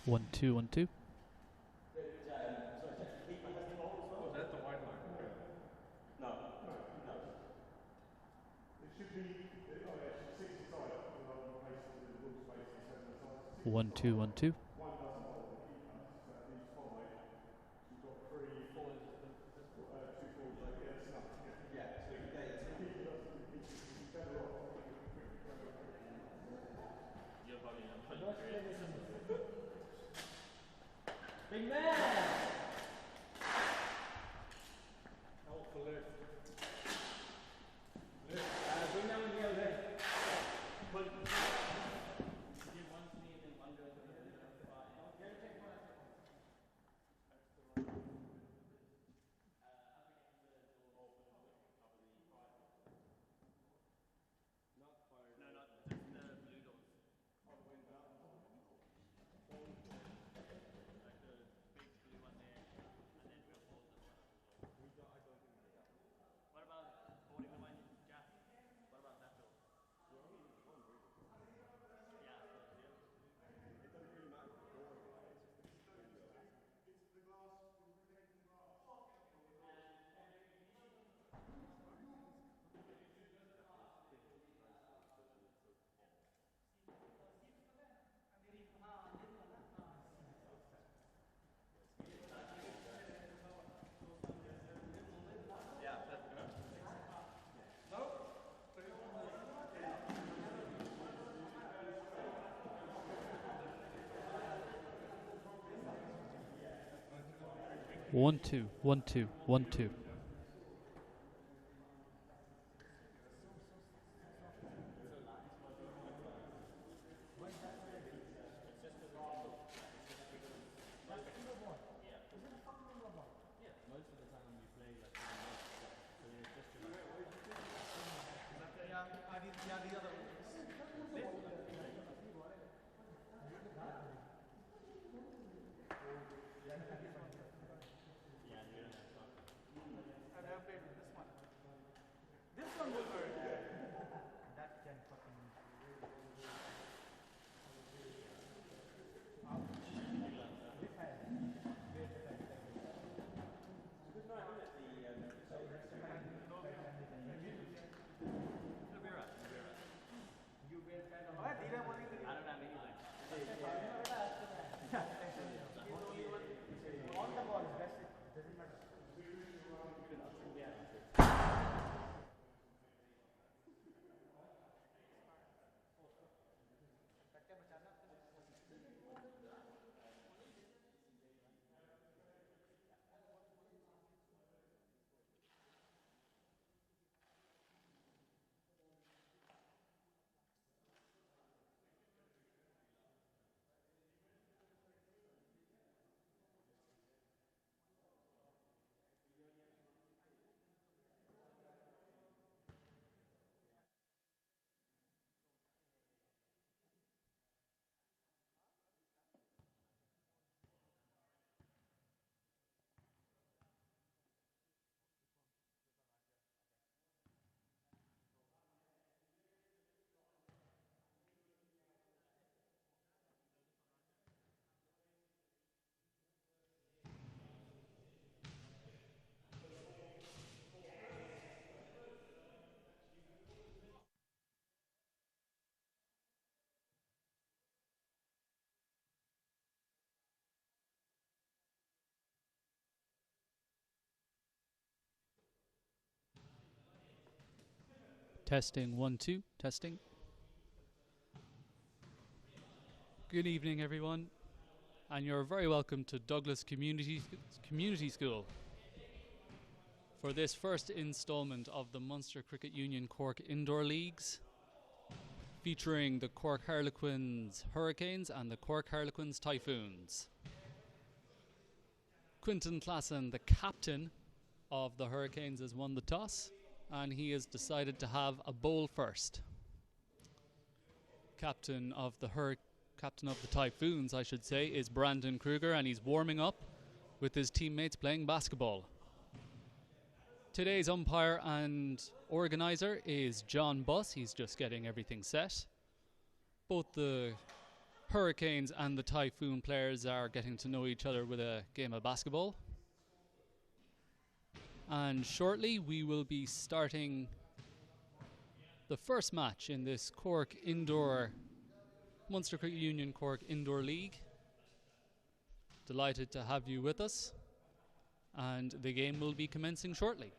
1 2 1 2. One two one two. Big man! Out for lift. Lift. Bring that one together. Put. Give one sneeze and one go to the other. One two one two one two. Yeah, the other one. I've never played with this one. This one will hurt. That can fucking. Testing 1 2. Testing. Good evening, everyone, and you're very welcome to Douglas Community School for this first instalment of the Munster Cricket Union Cork Indoor Leagues, featuring the Cork Harlequins Hurricanes and the Cork Harlequins Typhoons. Quinton Classen, the captain of the Hurricanes, has won the toss, and he has decided to have a bowl first. Captain of the Typhoons, I should say, is Brandon Kruger, and he's warming up with his teammates playing basketball. Today's umpire and organiser is John Buss. He's just getting everything set. Both the Hurricanes and the Typhoon players are getting to know each other with a game of basketball. And shortly we will be starting the first match in this Munster Cricket Union Cork Indoor League. Delighted to have you with us, and the game will be commencing shortly.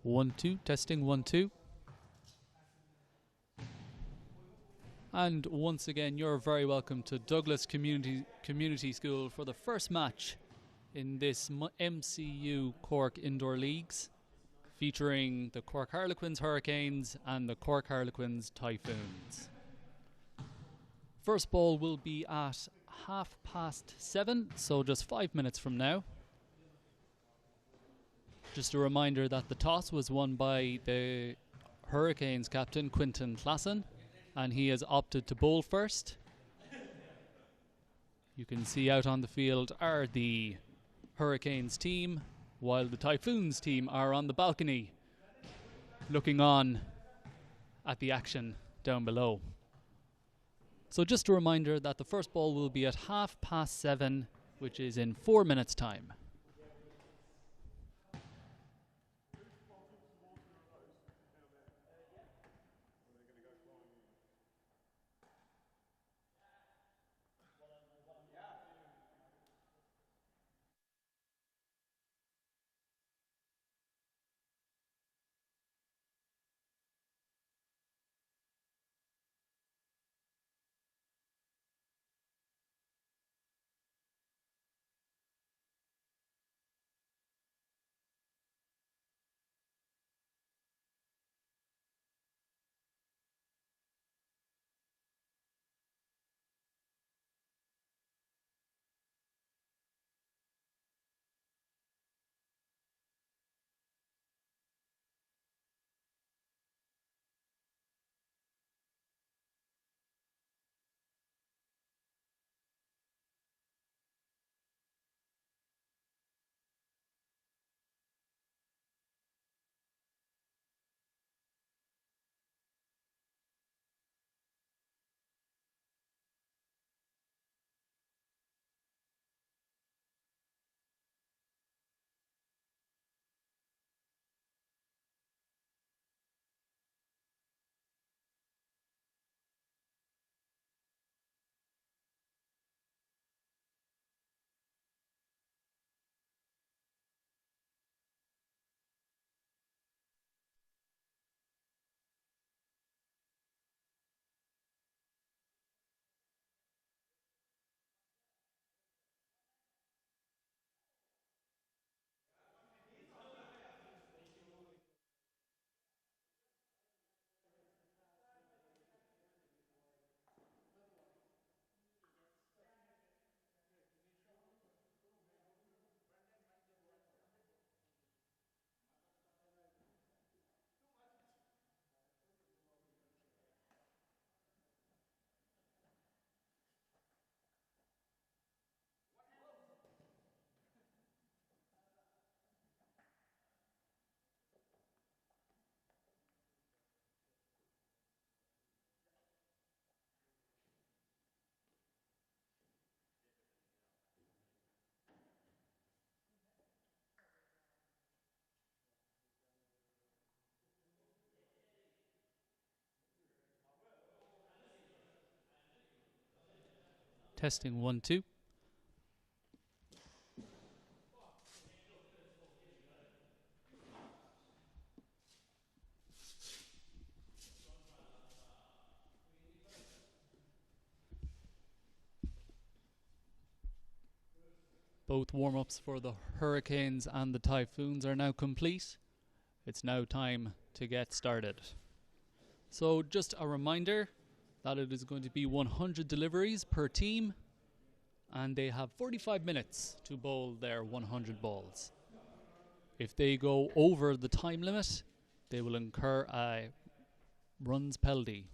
1-2, testing 1-2. And once again, you're very welcome to Douglas Community School for the first match in this MCU Cork Indoor Leagues, featuring the Cork Harlequins Hurricanes and the Cork Harlequins Typhoons. First ball will be at 7:30, so just 5 minutes from now. Just a reminder that the toss was won by the Hurricanes captain, Quinton Klassen, and he has opted to bowl first. You can see out on the field are the Hurricanes team, while the Typhoons team are on the balcony looking on at the action down below. So just a reminder that the first ball will be at 7:30, which is in 4 minutes' time. Testing 1-2. Both warm-ups for the Hurricanes and the Typhoons are now complete. It's now time to get started. So just a reminder that it is going to be 100 deliveries per team, and they have 45 minutes to bowl their 100 balls. If they go over the time limit, they will incur a runs penalty.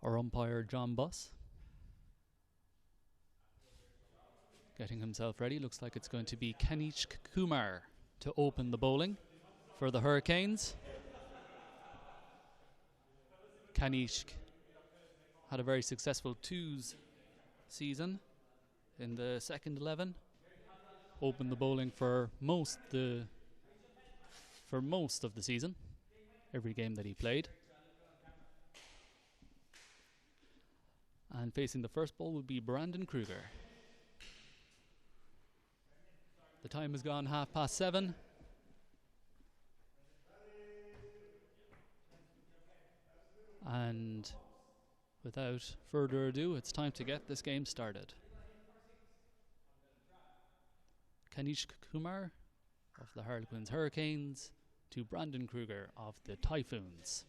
Our umpire, John Buss, getting himself ready. Looks like it's going to be Kanish Kumar to open the bowling for the Hurricanes. Kanish had a very successful twos season in the second 11. Opened the bowling for most of the season, every game that he played. And facing the first ball will be Brandon Kruger. time has gone 7:30. And without further ado, it's time to get this game started. Kanish Kumar of the Harlequins Hurricanes to Brandon Kruger of the Typhoons.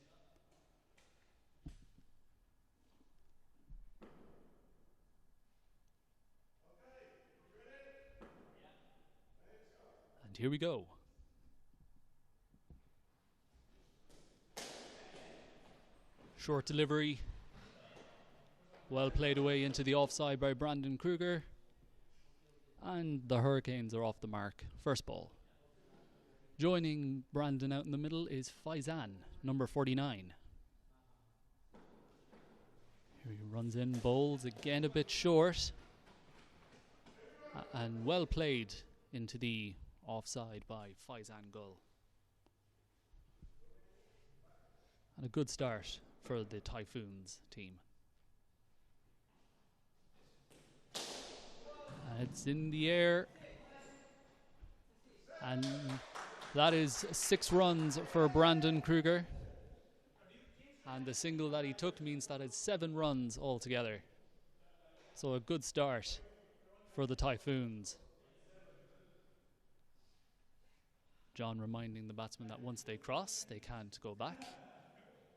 And here we go. Short delivery. Well played away into the offside by Brandon Kruger. And the Hurricanes are off the mark. First ball. Joining Brandon out in the middle is Faizan, number 49. Here he runs in, bowls again a bit short. And well played into the offside by Faizan Gull. And a good start for the Typhoons team. And it's in the air. And that is 6 runs for Brandon Kruger. And the single that he took means that it's 7 runs altogether. So a good start for the Typhoons. John reminding the batsmen that once they cross, they can't go back.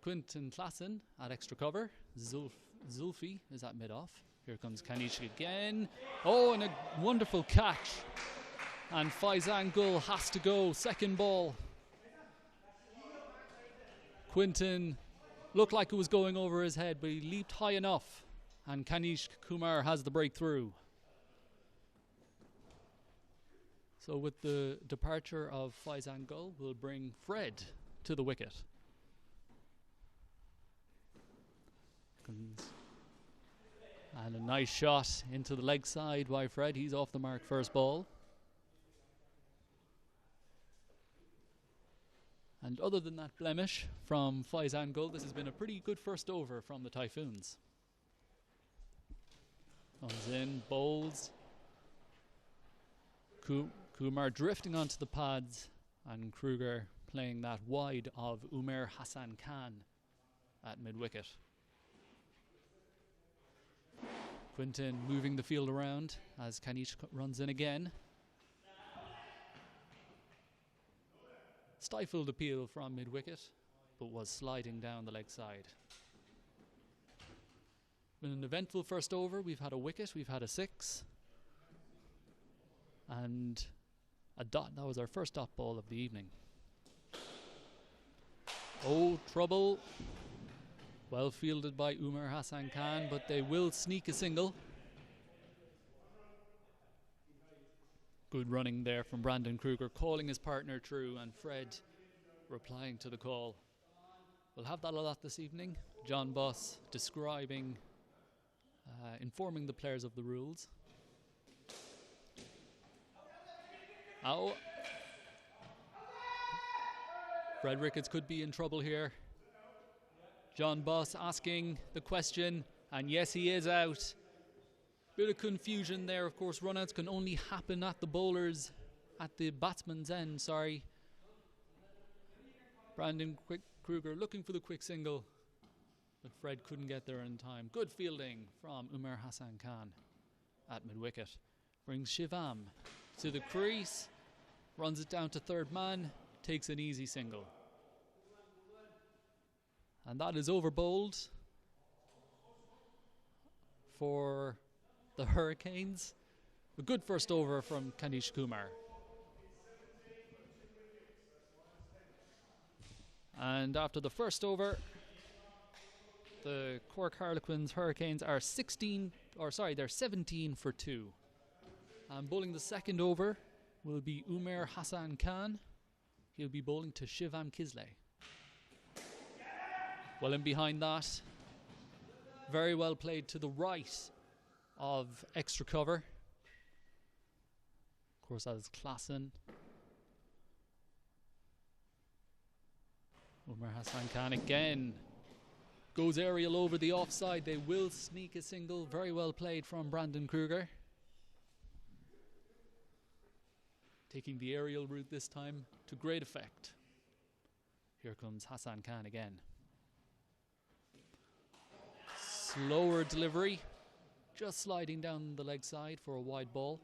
Quinton Klassen at extra cover. Zulfi is at mid-off. Here comes Kanish again. Oh, and a wonderful catch. And Faizan Gull has to go. Second ball. Quinton looked like it was going over his head, but he leaped high enough. And Kanish Kumar has the breakthrough. So with the departure of Faizan Gull, we'll bring Fred to the wicket. And a nice shot into the leg side by Fred. He's off the mark first ball. And other than that blemish from Faizan Gull, this has been a pretty good first over from the Typhoons. Comes in, bowls. Kumar drifting onto the pads, and Kruger playing that wide of Umair Hassan Khan at mid-wicket. Quinton moving the field around as Kanish runs in again. Stifled appeal from mid-wicket, but was sliding down the leg side. Been an eventful first over. We've had a wicket, we've had a 6. And a dot. That was our first dot ball of the evening. Oh, trouble. Well fielded by Umar Hassan Khan, but they will sneak a single. Good running there from Brandon Kruger, calling his partner through, and Fred replying to the call. We'll have that a lot this evening. John Boss describing, informing the players of the rules. Oh. Fred Ricketts could be in trouble here. John Boss asking the question, and yes, he is out. Bit of confusion there, of course. Runouts can only happen at the batsman's end, sorry. Brandon Kruger looking for the quick single, but Fred couldn't get there in time. Good fielding from Umar Hassan Khan at mid-wicket. Brings Shivam to the crease, runs it down to third man, takes an easy single. And that is over bowled for the Hurricanes. A good first over from Kanish Kumar. And after the first over, the Cork Harlequins Hurricanes are 17 for 2. And bowling the second over will be Umair Hassan Khan. He'll be bowling to Shivam Kisley. Well in behind that, very well played to the right of extra cover. Of course, that is Klassen. Umar Hassan Khan again goes aerial over the offside. They will sneak a single. Very well played from Brandon Kruger. taking the aerial route this time to great effect. Here comes Hassan Khan again. Slower delivery, just sliding down the leg side for a wide ball.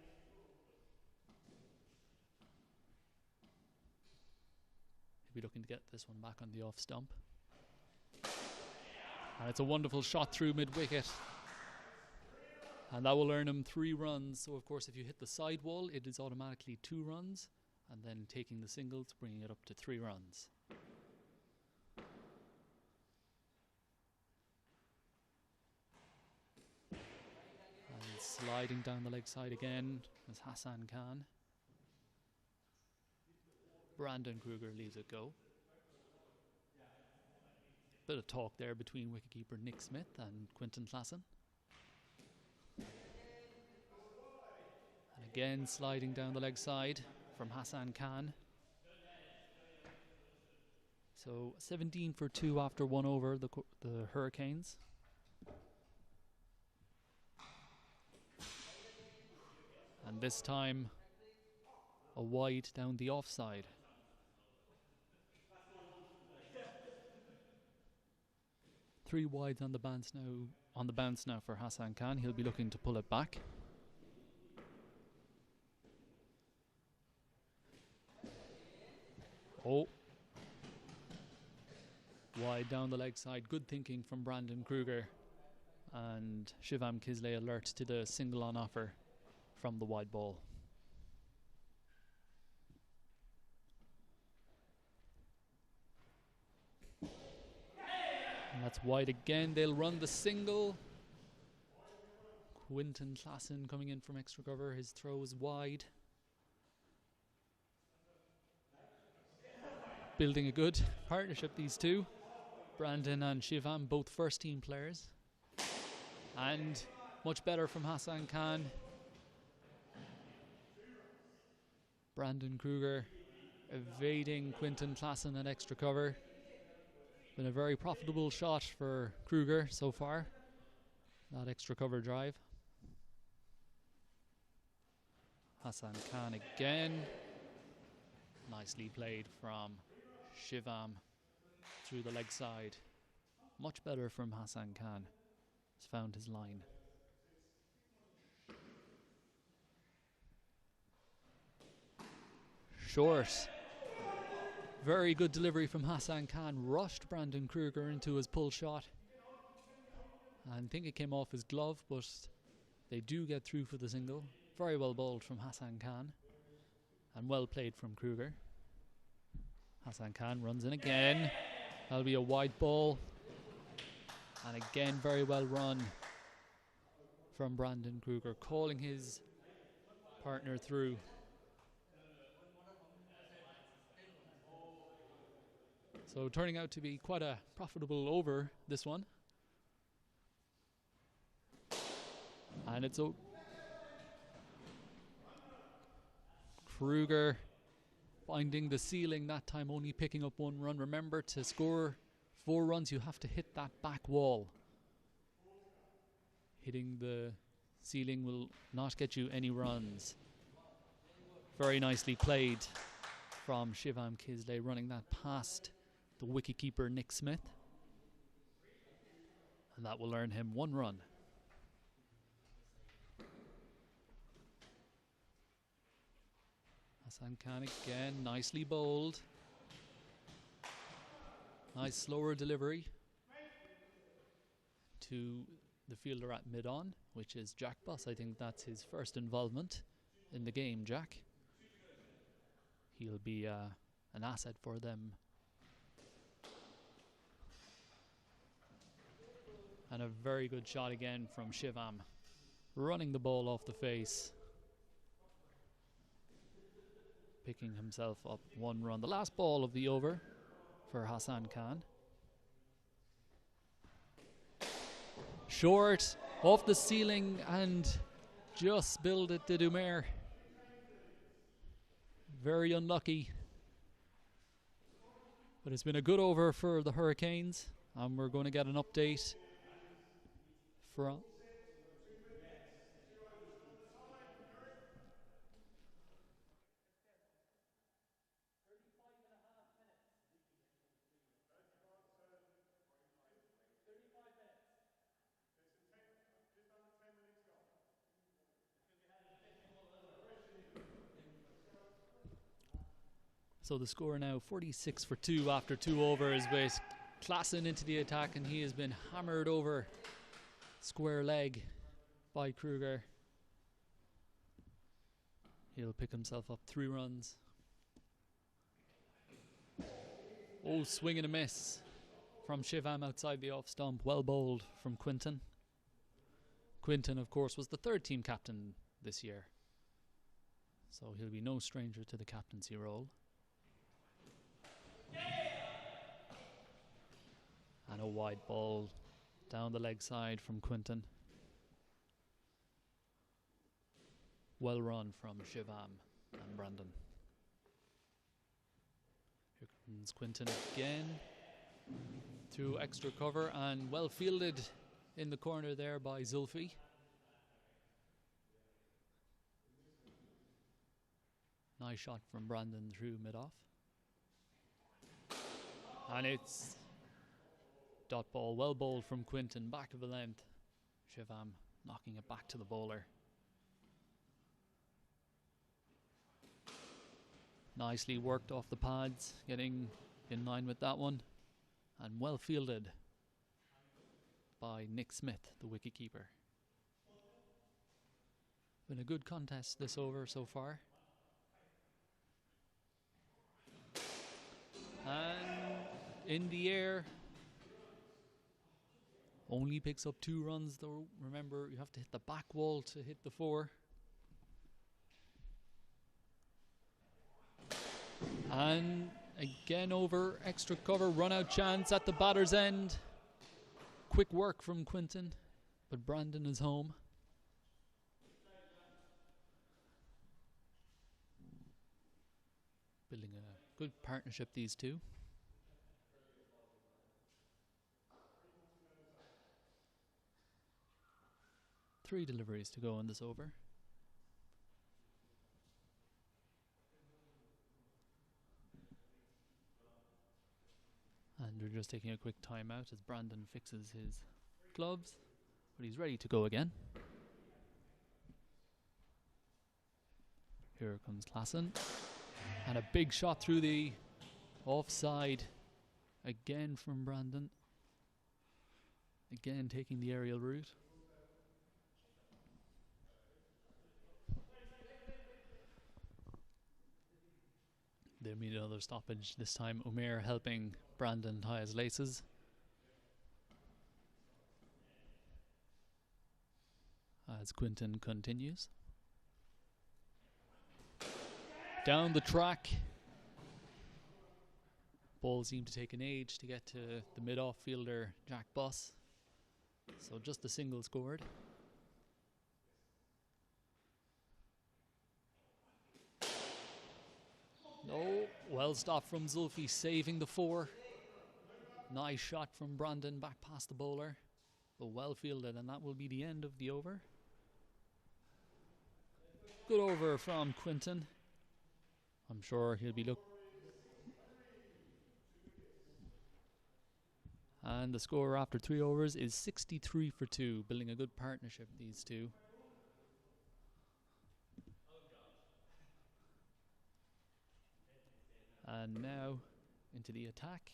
He'll be looking to get this one back on the off stump. And it's a wonderful shot through mid-wicket. And that will earn him 3 runs. So, of course, if you hit the side wall, it is automatically 2 runs. And then taking the singles, bringing it up to 3 runs. And sliding down the leg side again is Hassan Khan. Brandon Kruger leaves it go. Bit of talk there between wicketkeeper Nick Smith and Quinton Klassen. And again sliding down the leg side from Hassan Khan. So 17 for 2 after 1 over the Hurricanes. And this time a wide down the offside. Three wides on the bounce now for Hassan Khan. He'll be looking to pull it back. Oh. Wide down the leg side. Good thinking from Brandon Kruger. And Shivam Kisley alert to the single on offer from the wide ball. And that's wide again. They'll run the single. Quinton Klassen coming in from extra cover. His throw is wide. Building a good partnership, these two. Brandon and Shivam, both first team players. And much better from Hassan Khan. Brandon Kruger evading Quinton Klassen at extra cover. Been a very profitable shot for Kruger so far. That extra cover drive. Hassan Khan again. Nicely played from Shivam through the leg side. Much better from Hassan Khan. Has found his line. Short. Very good delivery from Hassan Khan. Rushed Brandon Kruger into his pull shot. And I think it came off his glove, but they do get through for the single. Very well bowled from Hassan Khan. And well played from Kruger. Hassan Khan runs in again. That'll be a wide ball. And again, very well run from Brandon Kruger, calling his partner through. So turning out to be quite a profitable over, this one. And it's Kruger finding the ceiling that time, only picking up 1 run. Remember, to score 4 runs, you have to hit that back wall. Hitting the ceiling will not get you any runs. Very nicely played from Shivam Kisley, running that past the wicketkeeper Nick Smith. And that will earn him 1 run. Hassan Khan again, nicely bowled. Nice slower delivery to the fielder at mid-on, which is Jack Buss. I think that's his first involvement in the game, Jack. He'll be an asset for them. And a very good shot again from Shivam, running the ball off the face. Picking himself up 1 run. The last ball of the over for Hassan Khan. Short, off the ceiling, and just billed it to Dumer. Very unlucky. But it's been a good over for the Hurricanes. And we're going to get an update from So the score now 46 for 2 after 2 overs, with Klassen into the attack, and he has been hammered over square leg by Kruger. He'll pick himself up 3 runs. Oh, swing and a miss from Shivam outside the off stump. Well bowled from Quinton. Quinton, of course, was the 3rd team captain this year, so he'll be no stranger to the captaincy role. And a wide ball down the leg side from Quinton. Well run from Shivam and Brandon. Here comes Quinton again through extra cover, and well fielded in the corner there by Zulfi. Nice shot from Brandon through mid-off. And it's dot ball, well bowled from Quinton, back of the length. Shivam knocking it back to the bowler. Nicely worked off the pads, getting in line with that one. And well fielded by Nick Smith, the wicketkeeper. Been a good contest this over so far. And in the air, only picks up 2 runs though. Remember, you have to hit the back wall to hit the 4. And again over extra cover, run out chance at the batter's end. Quick work from Quinton, but Brandon is home. Building a good partnership, these two. Three deliveries to go in this over. And we're just taking a quick timeout as Brandon fixes his gloves, but he's ready to go again. Here comes Klassen. And a big shot through the offside again from Brandon. Again taking the aerial route. There'll be another stoppage, this time Umair helping Brandon tie his laces. As Quinton continues. Down the track. Ball seemed to take an age to get to the mid-off fielder, Jack Boss. So just a single scored. No, well stopped from Zulfi, saving the 4. Nice shot from Brandon back past the bowler. But well fielded, and that will be the end of the over. Good over from Quinton. I'm sure he'll be And the score after 3 overs is 63 for 2, building a good partnership, these two. And now into the attack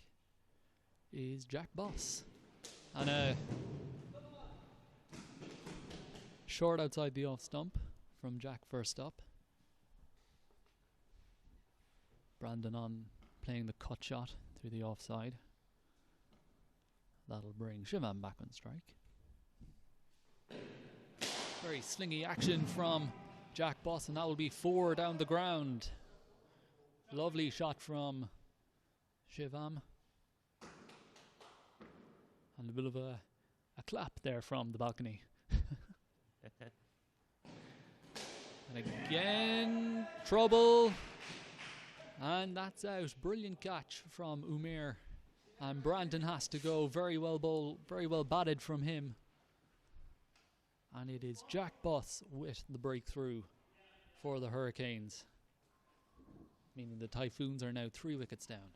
is Jack Boss. And a short outside the off stump from Jack first up. Brandon on playing the cut shot through the offside. That'll bring Shivam back on strike. Very slingy action from Jack Boss, and that will be 4 down the ground. Lovely shot from Shivam. And a bit of a clap there from the balcony. And again, trouble. And that's out. Brilliant catch from Umair. And Brandon has to go. Very well bowled, very well batted from him. And it is Jack Boss with the breakthrough for the Hurricanes. Meaning the Typhoons are now 3 wickets down.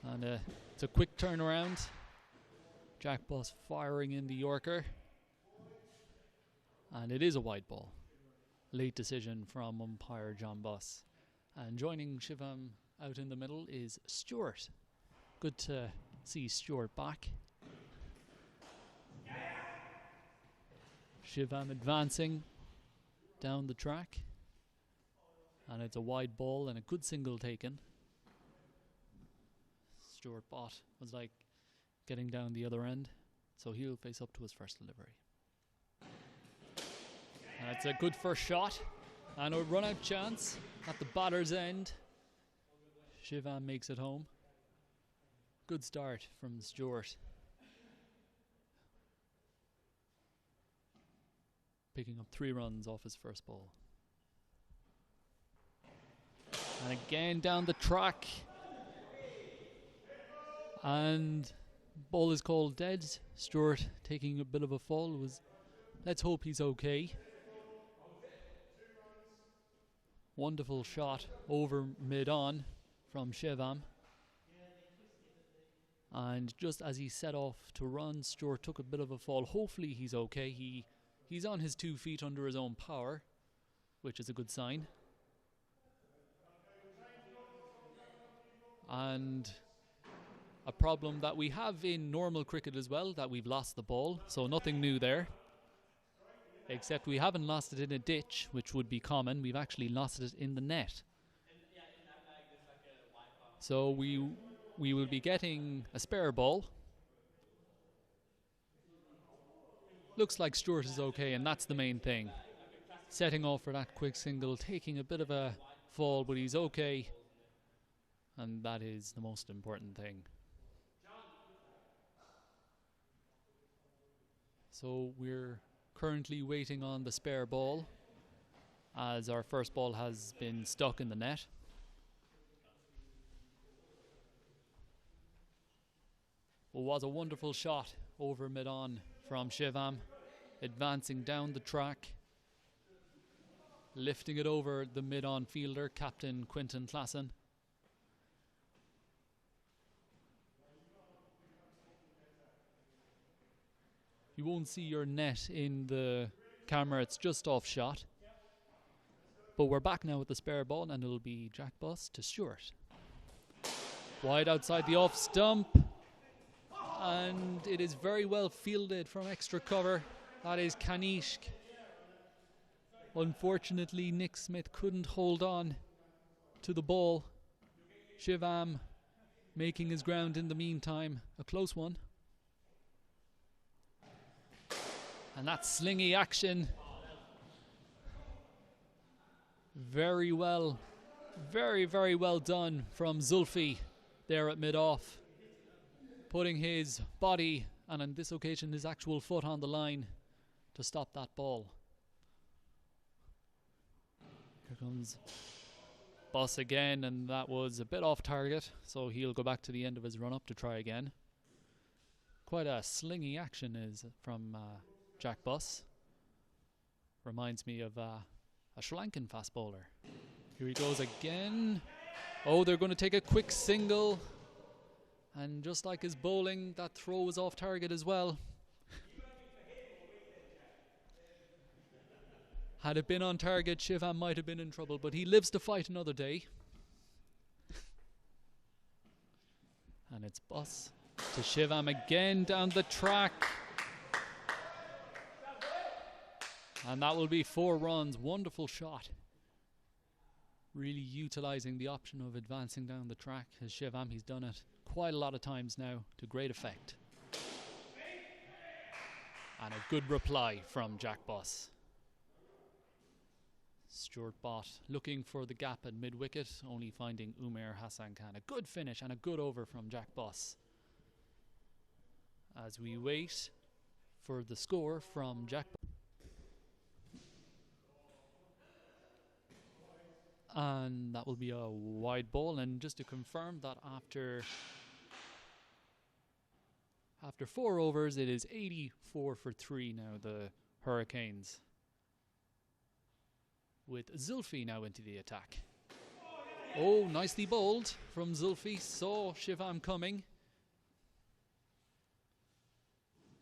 And it's a quick turnaround. Jack Boss firing in the Yorker. And it is a wide ball. Late decision from umpire John Boss. And joining Shivam out in the middle is Stuart. Good to see Stuart back. Shivam advancing down the track. And it's a wide ball and a good single taken. Stuart Bott was like getting down the other end, so he'll face up to his first delivery. And it's a good first shot and a run out chance at the batter's end. Shivam makes it home. Good start from Stuart. Picking up 3 runs off his first ball. And again down the track. And ball is called dead. Stuart taking a bit of a fall. Let's hope he's okay. Wonderful shot over mid-on from Shivam. And just as he set off to run, Stuart took a bit of a fall. Hopefully he's okay. He's on his 2 feet under his own power, which is a good sign. And a problem that we have in normal cricket as well, that we've lost the ball, so nothing new there. Except we haven't lost it in a ditch, which would be common. We've actually lost it in the net. So we will be getting a spare ball. Looks like Stuart is okay, and that's the main thing. Setting off for that quick single, taking a bit of a fall, but he's okay. And that is the most important thing. So we're currently waiting on the spare ball, as our first ball has been stuck in the net. It was a wonderful shot over mid-on from Shivam, advancing down the track, lifting it over the mid-on fielder, Captain Quinton Klassen. You won't see your net in the camera, it's just off shot. But we're back now with the spare ball, and it'll be Jack Buss to Stuart. Wide outside the off stump. And it is very well fielded from extra cover. That is Kanishk. Unfortunately, Nick Smith couldn't hold on to the ball. Shivam making his ground in the meantime. A close one. And that's slingy action. Very well, very well done from Zulfi there at mid-off. Putting his body, and on this occasion his actual foot, on the line to stop that ball. Here comes Buss again, and that was a bit off target, so he'll go back to the end of his run-up to try again. Quite a slingy action is from Jack Buss. Reminds me of a Sri Lankan fast bowler. Here he goes again. Oh, they're going to take a quick single. And just like his bowling, that throw was off target as well. Had it been on target, Shivam might have been in trouble, but he lives to fight another day. And it's Buss to Shivam again down the track. And that will be 4 runs. Wonderful shot. Really utilising the option of advancing down the track. As Shivam, he's done it quite a lot of times now to great effect. And a good reply from Jack Buss. Stuart Bott looking for the gap at mid-wicket, only finding Umair Hassan Khan. A good finish and a good over from Jack Buss. As we wait for the score from Jack Buss. And that will be a wide ball. And just to confirm that after 4 overs, it is 84 for 3 now, the Hurricanes. With Zulfi now into the attack. Oh, nicely bowled from Zulfi. Saw Shivam coming.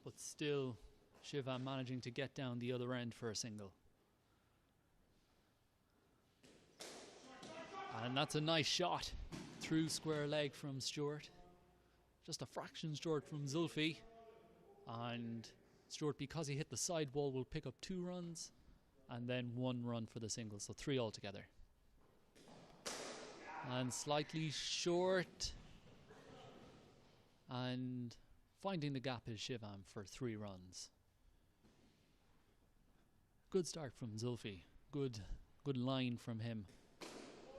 But still, Shivam managing to get down the other end for a single. And that's a nice shot through square leg from Stewart. Just a fraction short from Zulfi. And Stewart, because he hit the side wall, will pick up 2 runs and then 1 run for the single, so 3 altogether. And slightly short. And finding the gap is Shivam for 3 runs. Good start from Zulfi. Good line from him.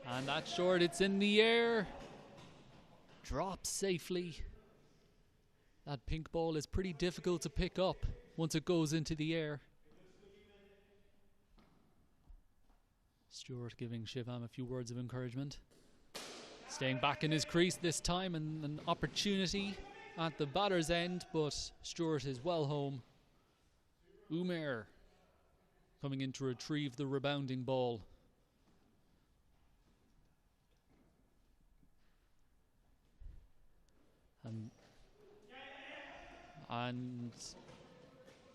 And that's short, it's in the air. Drops safely. That pink ball is pretty difficult to pick up once it goes into the air. Stewart giving Shivam a few words of encouragement. Staying back in his crease this time, and an opportunity at the batter's end, but Stewart is well home. Umair coming in to retrieve the rebounding ball. And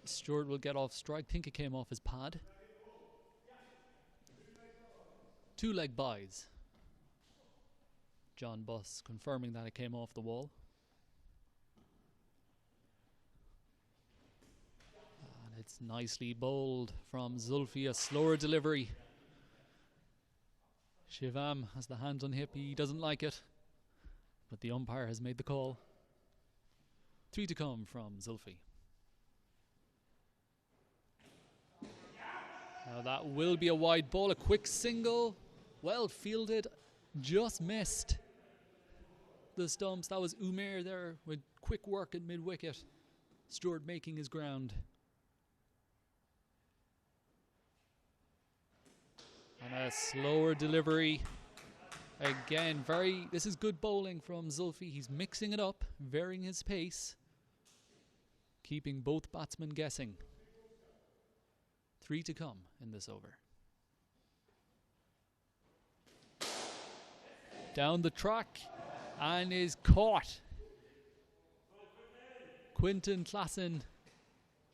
Stewart will get off strike. I think it came off his pad. 2 leg byes. John Buss confirming that it came off the wall. And it's nicely bowled from Zulfi, a slower delivery. Shivam has the hand on hip, he doesn't like it, but the umpire has made the call. 3 to come from Zulfi. Now that will be a wide ball, a quick single, well fielded, just missed the stumps. That was Umair there with quick work at mid-wicket. Stewart making his ground. And a slower delivery. Again, this is good bowling from Zulfi. He's mixing it up, varying his pace, keeping both batsmen guessing. 3 to come in this over. Down the track and is caught. Quinton Klassen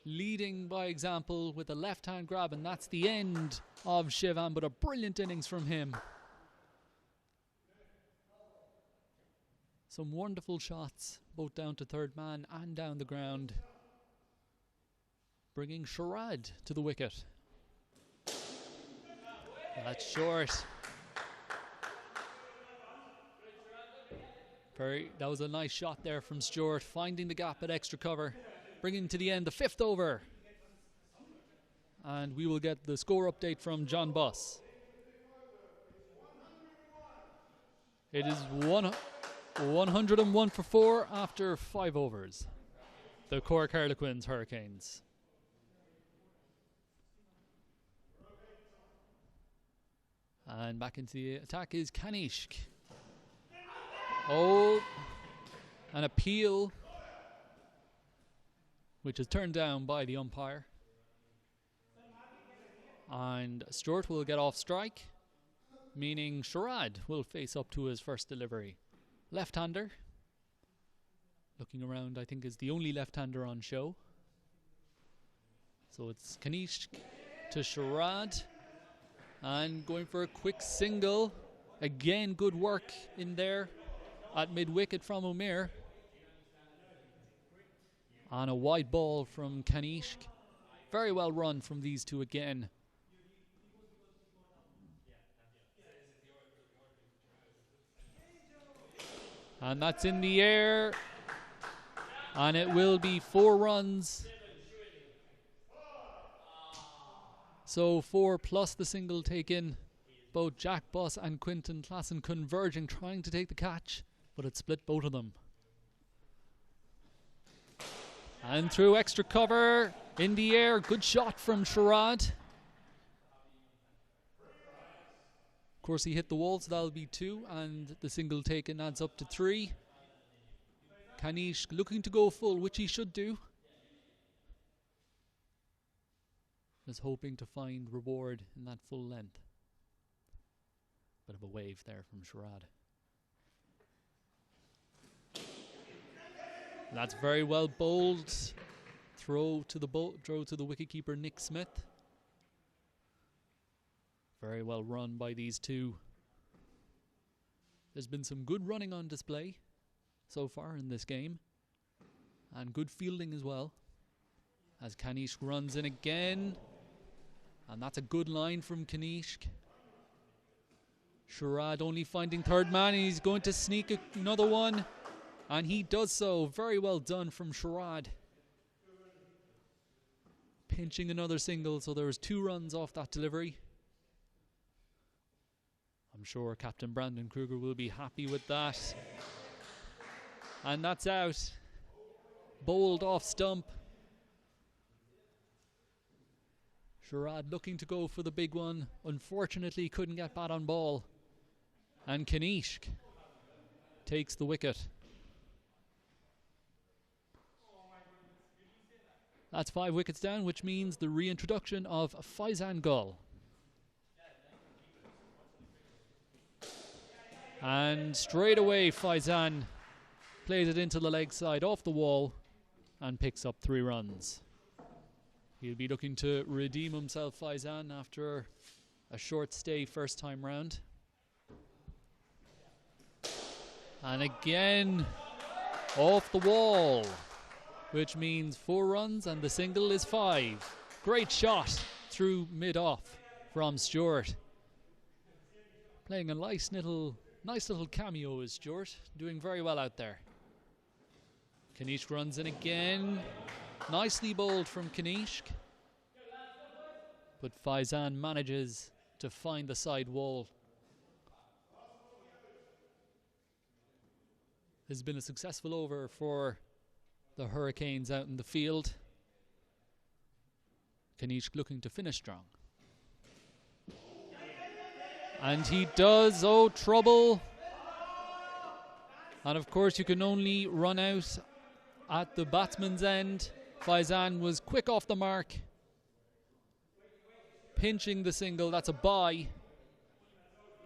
leading by example with a left-hand grab, and that's the end of Shivam, but a brilliant innings from him. Some wonderful shots, both down to third man and down the ground, bringing Sharad to the wicket. That's short. That was a nice shot there from Stewart, finding the gap at extra cover, bringing to the end the 5th over. And we will get the score update from John Buss. It is 101 for 4 after 5 overs. The Cork Harlequins Hurricanes. And back into the attack is Kanishk. Oh, an appeal, which is turned down by the umpire. And Stewart will get off strike, meaning Sharad will face up to his first delivery. Left-hander. Looking around, I think is the only left-hander on show. So it's Kanishk to Sharad. And going for a quick single. Again, good work in there at mid-wicket from Umair. On a wide ball from Kanishk. Very well run from these two again. And that's in the air. And it will be 4 runs. So 4 plus the single taken. Both Jack Buss and Quinton Klassen converging, trying to take the catch, but it split both of them. And through extra cover, in the air, good shot from Sharad. Of course, he hit the wall, so that'll be 2, and the single taken adds up to 3. Kanishk looking to go full, which he should do. Is hoping to find reward in that full length. Bit of a wave there from Sharad. That's very well bowled. Throw to the wicketkeeper Nick Smith. Very well run by these two. There's been some good running on display so far in this game, and good fielding as well, as Kanishk runs in again, and that's a good line from Kanishk. Sherrod only finding third man. He's going to sneak another one, and he does so. Very well done from Sherrod. Pinching another single, so there was 2 runs off that delivery. I'm sure Captain Brandon Kruger will be happy with that. And that's out. Bowled off stump. Sherrod looking to go for the big one. Unfortunately couldn't get bat on ball. And Kanishk takes the wicket. That's 5 wickets down, which means the reintroduction of Faizan Gull. And straight away Faizan plays it into the leg side off the wall and picks up 3 runs. He'll be looking to redeem himself, Faizan, after a short stay first time round. And again off the wall, which means 4 runs and the single is 5. Great shot through mid-off from Stewart. Playing a nice little cameo is Stewart, doing very well out there. Kanishk runs in again. Nicely bowled from Kanishk. But Faizan manages to find the side wall. This has been a successful over for the Hurricanes out in the field. Kanishk looking to finish strong. And he does. Oh, trouble. And of course you can only run out at the batsman's end. Faizan was quick off the mark. Pinching the single. That's a bye.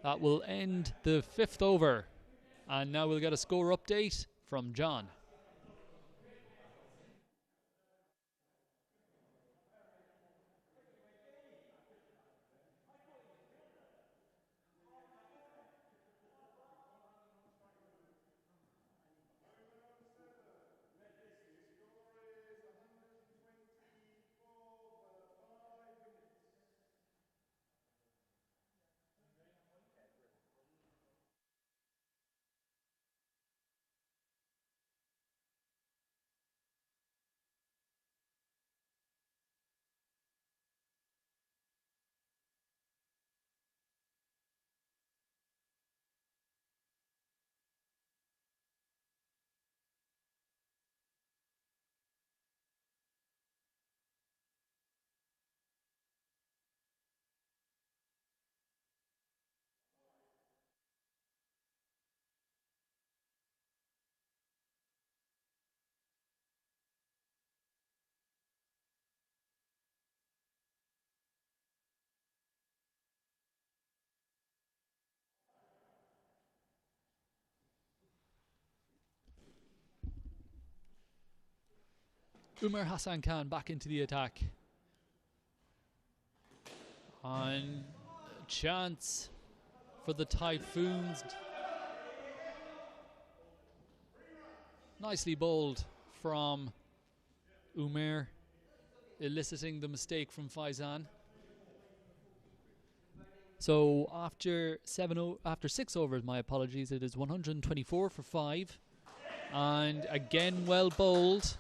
That will end the 5th over. And now we'll get a score update from John. Umar Hassan Khan back into the attack. And a chance for the Typhoons. Nicely bowled from Umar, eliciting the mistake from Faizan. So after 6 overs, my apologies, it is 124 for 5. And again well bowled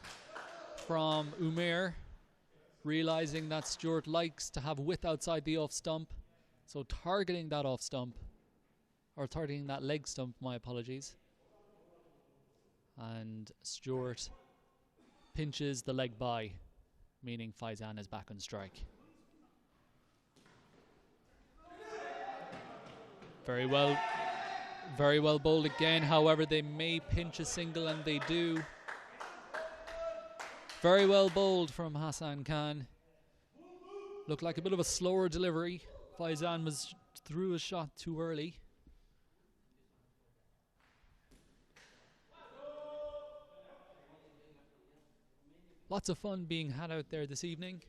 from Umar, realising that Stewart likes to have width outside the off stump, so targeting that off stump, or targeting that leg stump, my apologies. And Stewart pinches the leg by, meaning Faizan is back on strike. Very well bowled again. However, they may pinch a single, and they do. Very well bowled from Hassan Khan. Looked like a bit of a slower delivery. Faizan was threw a shot too early. Lots of fun being had out there this evening.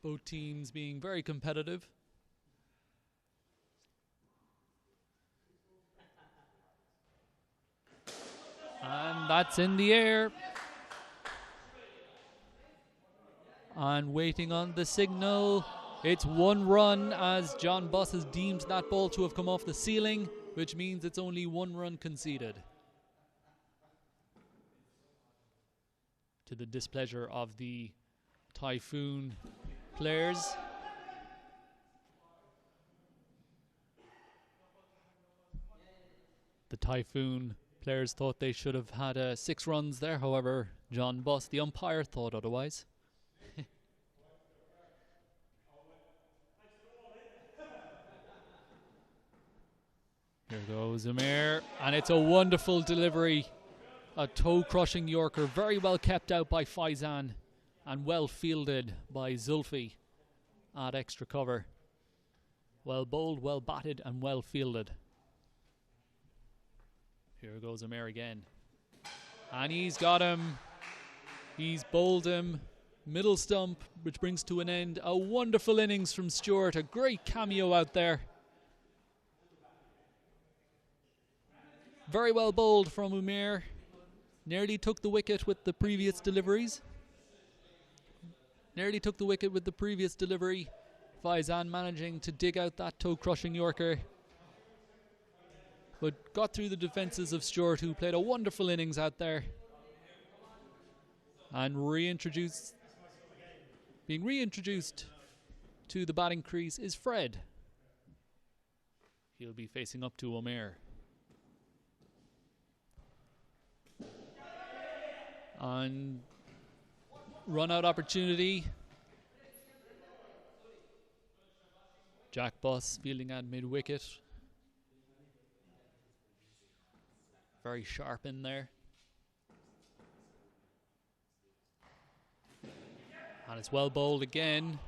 Both teams being very competitive. that's in the air. And waiting on the signal. It's 1 run as John Buss has deemed that ball to have come off the ceiling, which means it's only 1 run conceded. To the displeasure of the Typhoon players. The Typhoon players thought they should have had 6 runs there. However, John Buss, the umpire, thought otherwise. Here goes Amir, and it's a wonderful delivery. A toe-crushing Yorker, very well kept out by Faizan and well fielded by Zulfi at extra cover. Well bowled, well batted and well fielded. Here goes Amir again. And he's got him. He's bowled him. Middle stump, which brings to an end a wonderful innings from Stewart. A great cameo out there. Very well bowled from Umair. Nearly took the wicket with the previous deliveries. Faizan managing to dig out that toe-crushing Yorker. But got through the defences of Stewart, who played a wonderful innings out there. And being reintroduced to the batting crease is Fred. He'll be facing up to Omer. On run-out opportunity. Jack Buss fielding at mid-wicket. Very sharp in there. And it's well bowled again.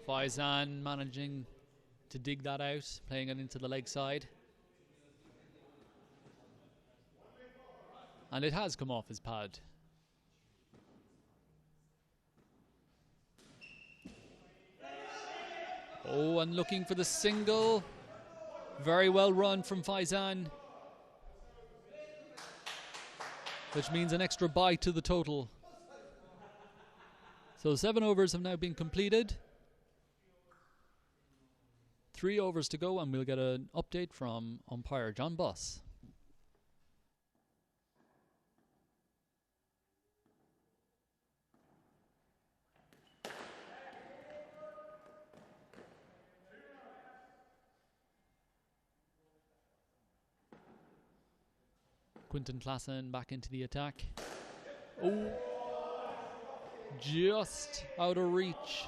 Faizan managing to dig that out, playing it into the leg side. And it has come off his pad. Oh, and looking for the single. Very well run from Faizan. Which means an extra bye to the total. So 7 overs have now been completed. 3 overs to go, and we'll get an update from umpire John Buss. Quinton Klassen back into the attack. Oh, just out of reach.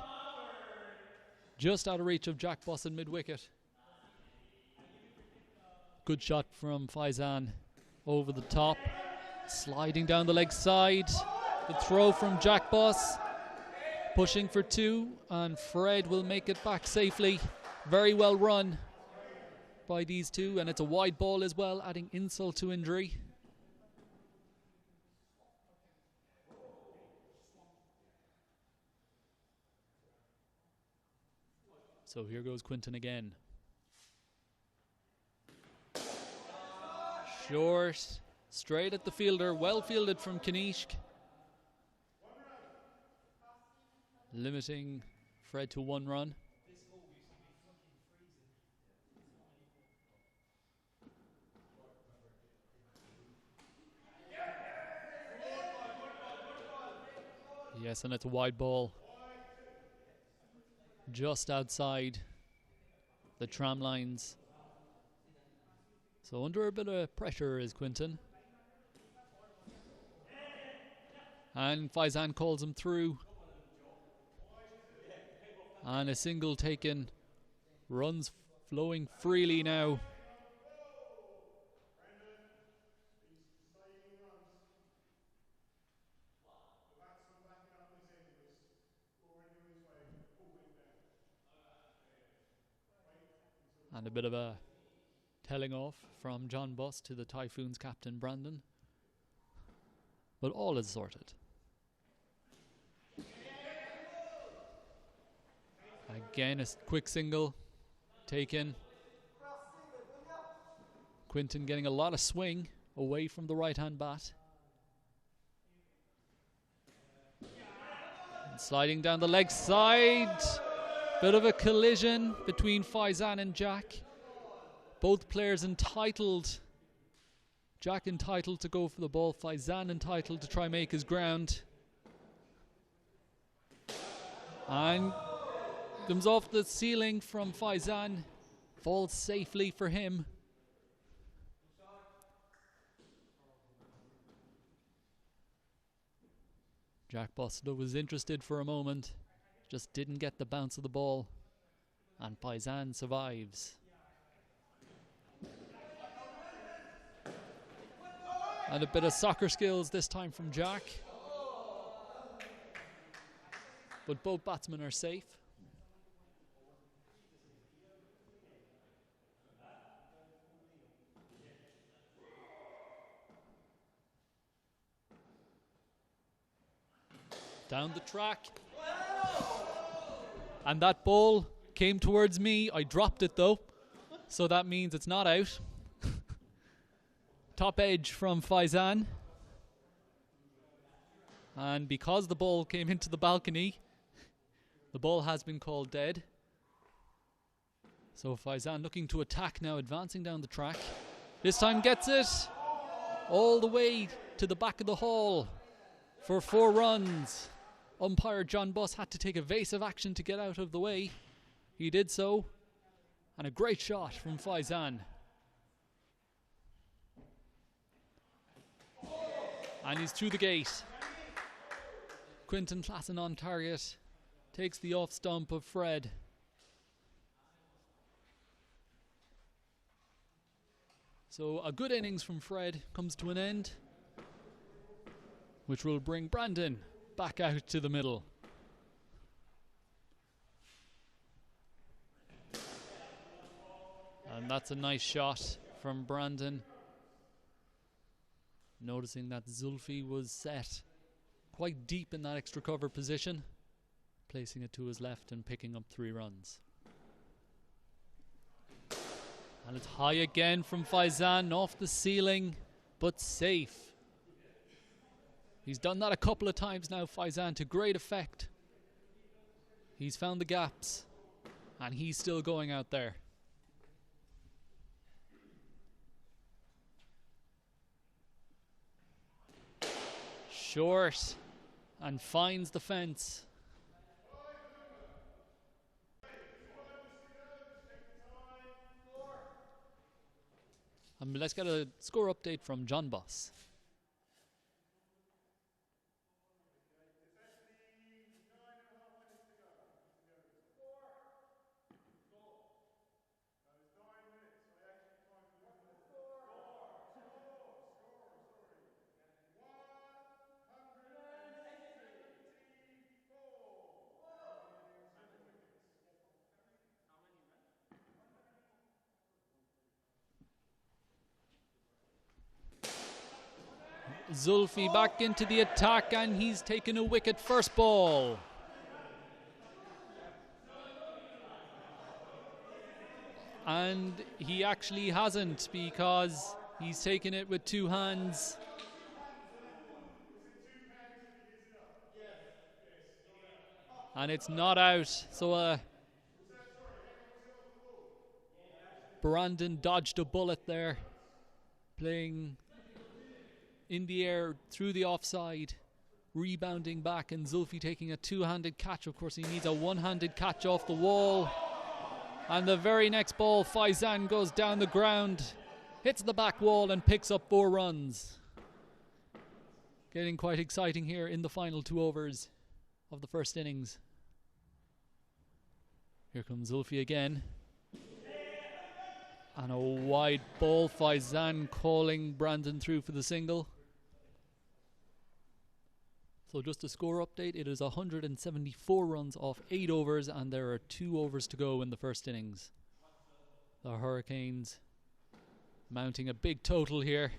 Just out of reach of Jack Buss in mid-wicket. Good shot from Faizan over the top. Sliding down the leg side. The throw from Jack Buss. Pushing for 2, and Fred will make it back safely. Very well run by these two, and it's a wide ball as well, adding insult to injury. So here goes Quinton again. Short, straight at the fielder, well fielded from Kanishk. Limiting Fred to 1 run. Yes, and it's a wide ball. Just outside the tram lines. So under a bit of pressure is Quinton. And Faizan calls him through. And a single taken. Runs flowing freely now. And a bit of a telling off from John Buss to the Typhoons captain Brandon. But all is sorted. Again, a quick single taken. Quinton getting a lot of swing away from the right-hand bat. Sliding down the leg side. Bit of a collision between Faizan and Jack. Both players entitled. Jack entitled to go for the ball. Faizan entitled to try make his ground. And comes off the ceiling from Faizan. Falls safely for him. Jack Bostler was interested for a moment. Just didn't get the bounce of the ball. And Faizan survives. And a bit of soccer skills this time from Jack. But both batsmen are safe. Down the track. And that ball came towards me. I dropped it though. So that means it's not out. Top edge from Faizan. And because the ball came into the balcony, the ball has been called dead. So Faizan looking to attack now, advancing down the track. This time gets it all the way to the back of the hall for 4 runs. Umpire John Buss had to take evasive action to get out of the way. He did so. And a great shot from Faizan. And he's through the gate. Quinton Klassen on target. Takes the off stump of Fred. So a good innings from Fred comes to an end, which will bring Brandon back out to the middle. And that's a nice shot from Brandon. Noticing that Zulfi was set quite deep in that extra cover position, placing it to his left and picking up 3 runs. And it's high again from Faizan, off the ceiling, but safe. He's done that a couple of times now, Faizan, to great effect. He's found the gaps, and he's still going out there. Short, and finds the fence. Let's get a score update from John Buss. Zulfi back into the attack, and he's taken a wicket first ball. And he actually hasn't, because he's taken it with 2 hands. And it's not out. So Brandon dodged a bullet there, playing in the air through the offside, rebounding back, and Zulfi taking a 2-handed catch. Of course, he needs a 1-handed catch off the wall. And the very next ball, Faizan goes down the ground, hits the back wall, and picks up 4 runs. Getting quite exciting here in the final 2 overs of the first innings. Here comes Zulfi again. And a wide ball, Faizan calling Brandon through for the single. So just a score update, it is 174 runs off 8 overs, and there are 2 overs to go in the first innings. The Hurricanes mounting a big total here.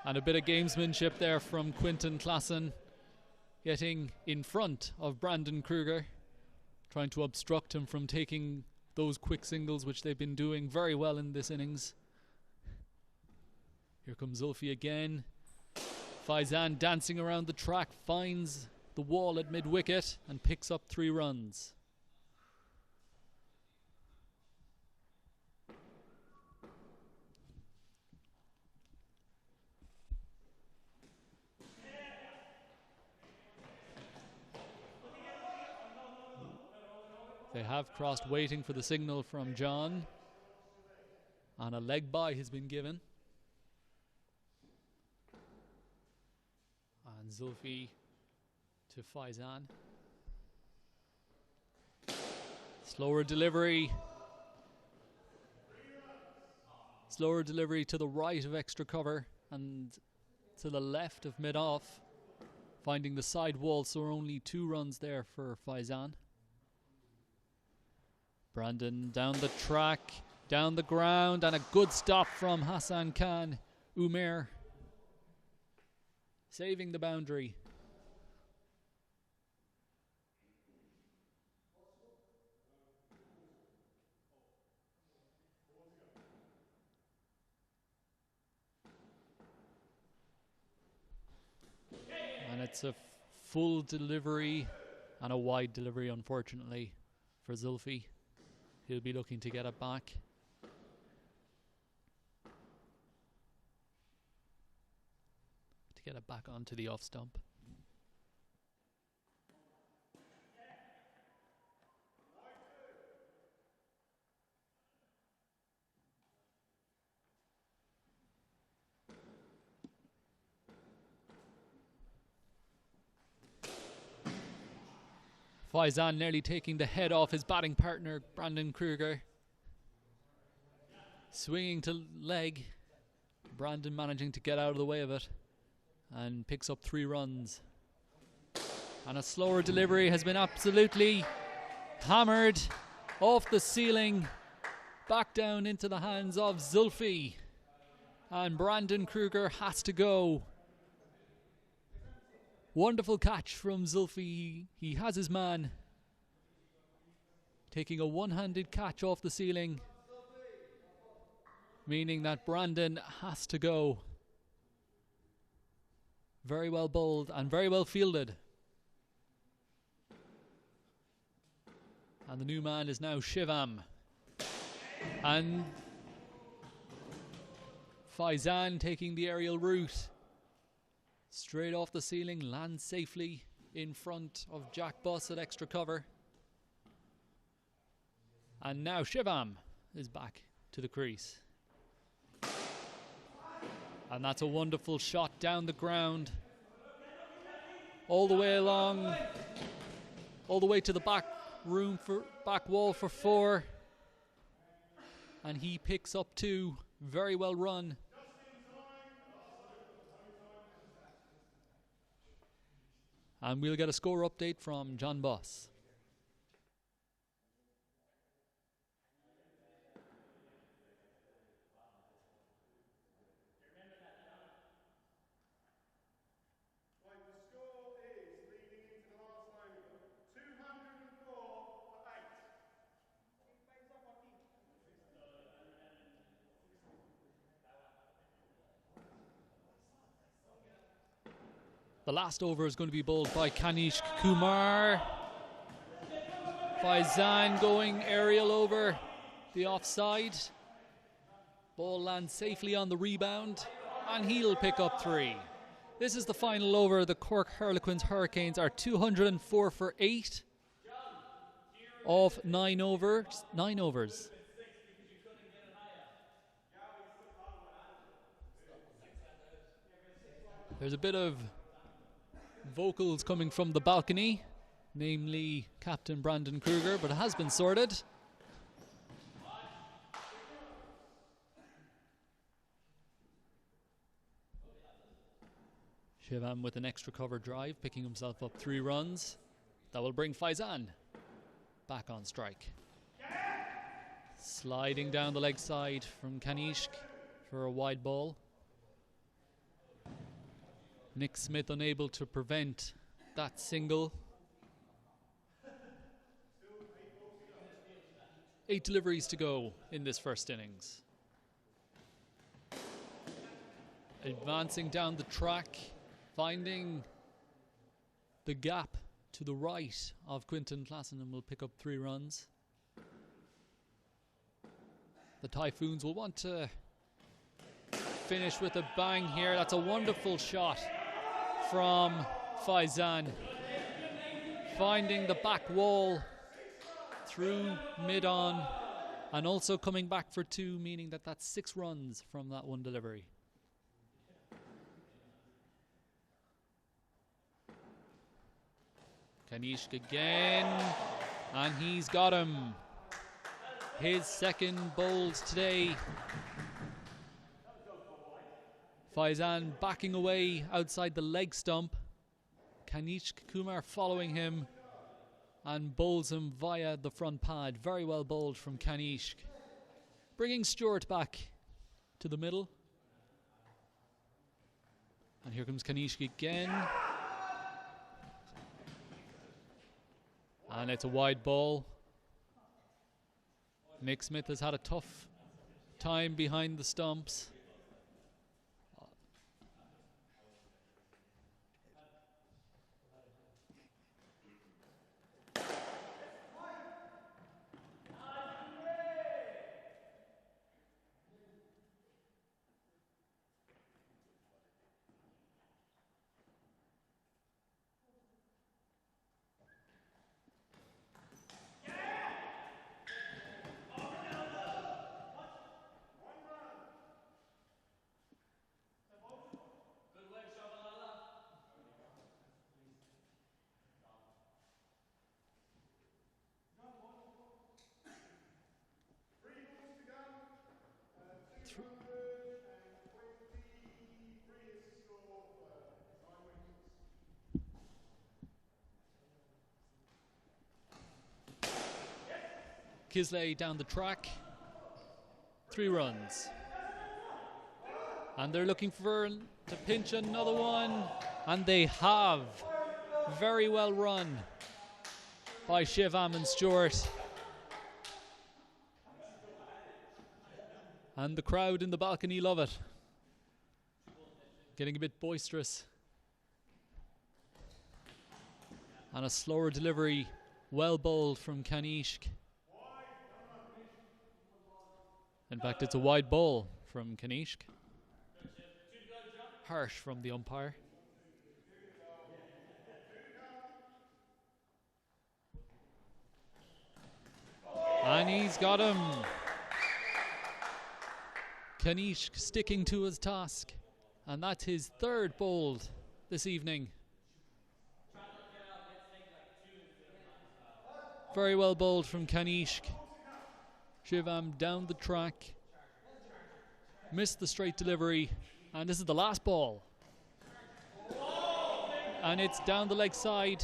And a bit of gamesmanship there from Quinton Klassen, getting in front of Brandon Kruger, trying to obstruct him from taking those quick singles, which they've been doing very well in this innings. Here comes Zulfi again. Faizan dancing around the track, finds the wall at mid-wicket and picks up 3 runs. They have crossed, waiting for the signal from John. And a leg bye has been given. And Zulfi to Faizan. Slower delivery. Slower delivery to the right of extra cover and to the left of mid-off. Finding the side wall, so only 2 runs there for Faizan. Brandon down the track, down the ground, and a good stop from Hassan Khan. Umair saving the boundary. And it's a full delivery and a wide delivery, unfortunately, for Zulfi. He'll be looking to get it back. To get it back onto the off stump. Faizan nearly taking the head off his batting partner, Brandon Kruger. Swinging to leg. Brandon managing to get out of the way of it. And picks up 3 runs. And a slower delivery has been absolutely hammered off the ceiling. Back down into the hands of Zulfi. And Brandon Kruger has to go. Wonderful catch from Zulfi. He has his man. Taking a one-handed catch off the ceiling. Meaning that Brandon has to go. Very well bowled and very well fielded. And the new man is now Shivam. And Faizan taking the aerial route. Straight off the ceiling, lands safely in front of Jack Buss at extra cover. And now Shivam is back to the crease. And that's a wonderful shot down the ground. All the way along. All the way to the back wall for 4. And he picks up 2. Very well run. And we'll get a score update from John Buss. Right, the score is, leading into the last over, 204 for 8. The last over is going to be bowled by Kanish Kumar. Faizan going aerial over the offside. Ball lands safely on the rebound, and he'll pick up 3. This is the final over. The Cork Harlequins Hurricanes are 204 for 8 of 9 overs. There's a bit of vocals coming from the balcony, namely Captain Brandon Kruger, but it has been sorted. Shivam with an extra cover drive, picking himself up 3 runs. That will bring Faizan back on strike. Sliding down the leg side from Kanishk for a wide ball. Nick Smith unable to prevent that single. 8 deliveries to go in this first innings. Advancing down the track finding the gap to the right of Quinton Klassen and will pick up 3 runs. The Typhoons will want to finish with a bang here. That's a wonderful shot from Faizan, finding the back wall through mid-on and also coming back for 2, meaning that that's 6 runs from that one delivery. Kanishk again, and he's got him. His second bowls today. Faizan backing away outside the leg stump. Kanishk Kumar following him and bowls him via the front pad. Very well bowled from Kanishk. Bringing Stewart back to the middle. And here comes Kanishk again. And it's a wide ball. Nick Smith has had a tough time behind the stumps. Kisley down the track, 3 runs. And they're looking to pinch another one, and they have. Very well run by Shivam and Stewart. And the crowd in the balcony love it. Getting a bit boisterous. And a slower delivery, well bowled from Kanishk. In fact, it's a wide ball from Kanishk. Harsh from the umpire. And he's got him. Kanishk sticking to his task. And that's his 3rd bowled this evening. Very well bowled from Kanishk. Shivam down the track. Missed the straight delivery. And this is the last ball. And it's down the leg side.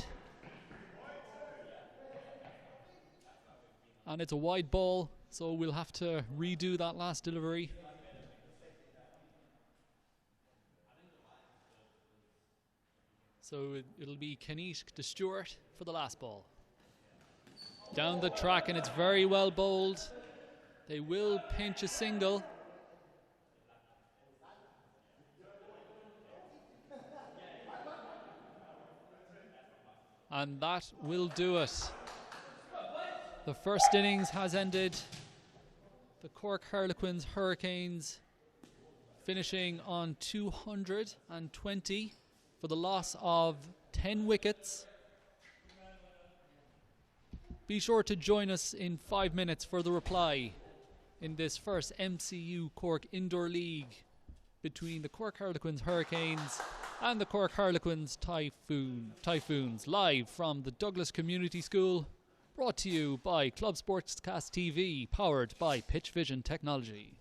And it's a wide ball, so we'll have to redo that last delivery. So it'll be Kanishk to Stewart for the last ball. Down the track, and it's very well bowled. They will pinch a single. And that will do it. The first innings has ended. The Cork Harlequins Hurricanes finishing on 220 for the loss of 10 wickets. Be sure to join us in 5 minutes for the reply in this first MCU Cork Indoor League between the Cork Harlequins Hurricanes and the Cork Harlequins Typhoons, live from the Douglas Community School, brought to you by Clubsportscast TV, powered by Pitch Vision Technology.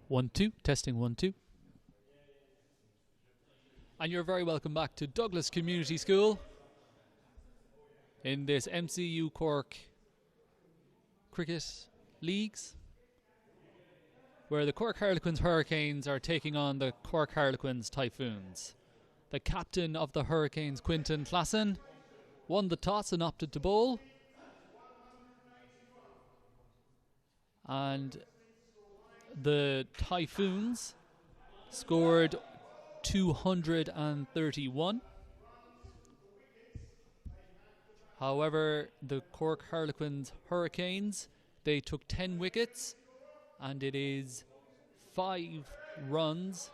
1 2, testing 1 2. And you're very welcome back to Douglas Community School in this MCU Cork Cricket Leagues, where the Cork Harlequins Hurricanes are taking on the Cork Harlequins Typhoons. The captain of the Hurricanes, Quinton Classen, won the toss and opted to bowl. And the Typhoons scored 231. However, the Cork Harlequins Hurricanes, they took 10 wickets, and it is 5 runs.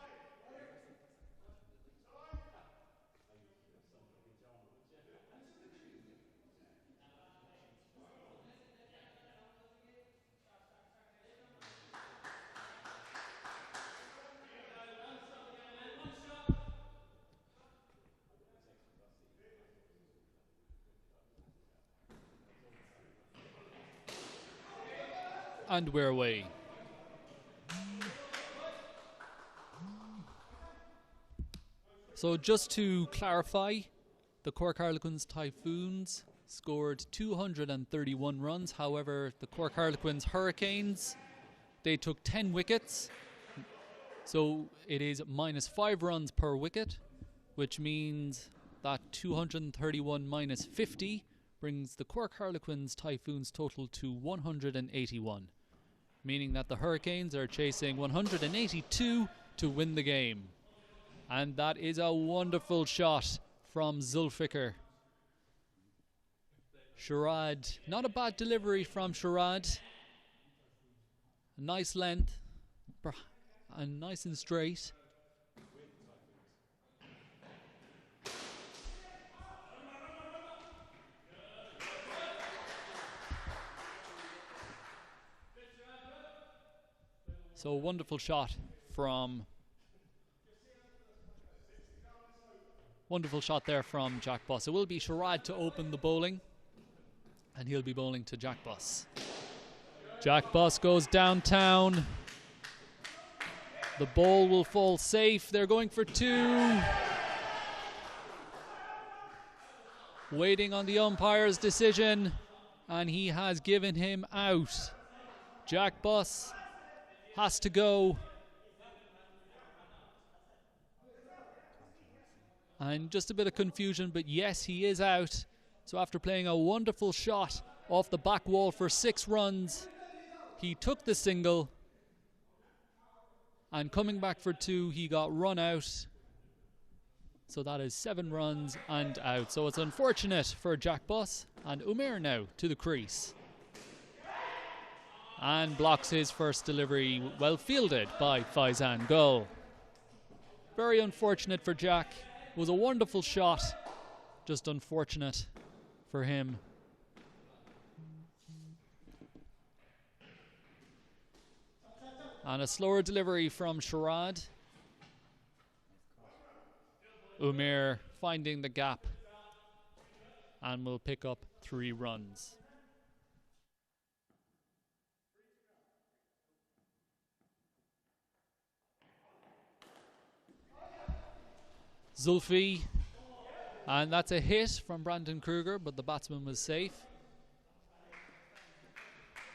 And we're away. So just to clarify, the Cork Harlequins Typhoons scored 231 runs. However, the Cork Harlequins Hurricanes, they took 10 wickets. So it is minus 5 runs per wicket, which means that 231 minus 50 brings the Cork Harlequins Typhoons total to 181. Meaning that the Hurricanes are chasing 182 to win the game. And that is a wonderful shot from Zulfikar. Sharad, not a bad delivery from Sharad. A nice length, and nice and straight. So a wonderful shot there from Jack Buss. It will be Sharad to open the bowling, and he'll be bowling to Jack Buss. Jack Buss goes downtown. The ball will fall safe. They're going for 2. Waiting on the umpire's decision, and he has given him out. Jack Buss has to go. And just a bit of confusion, but yes, he is out. So after playing a wonderful shot off the back wall for 6 runs, he took the single. And coming back for 2, he got run out. So that is 7 runs and out. So it's unfortunate for Jack Buss. And Umair now to the crease. And blocks his first delivery, well fielded by Faizan. Goal. Very unfortunate for Jack. It was a wonderful shot, just unfortunate for him. And a slower delivery from Sharad. Umair finding the gap and will pick up 3 runs. Zulfi, and that's a hit from Brandon Kruger, but the batsman was safe.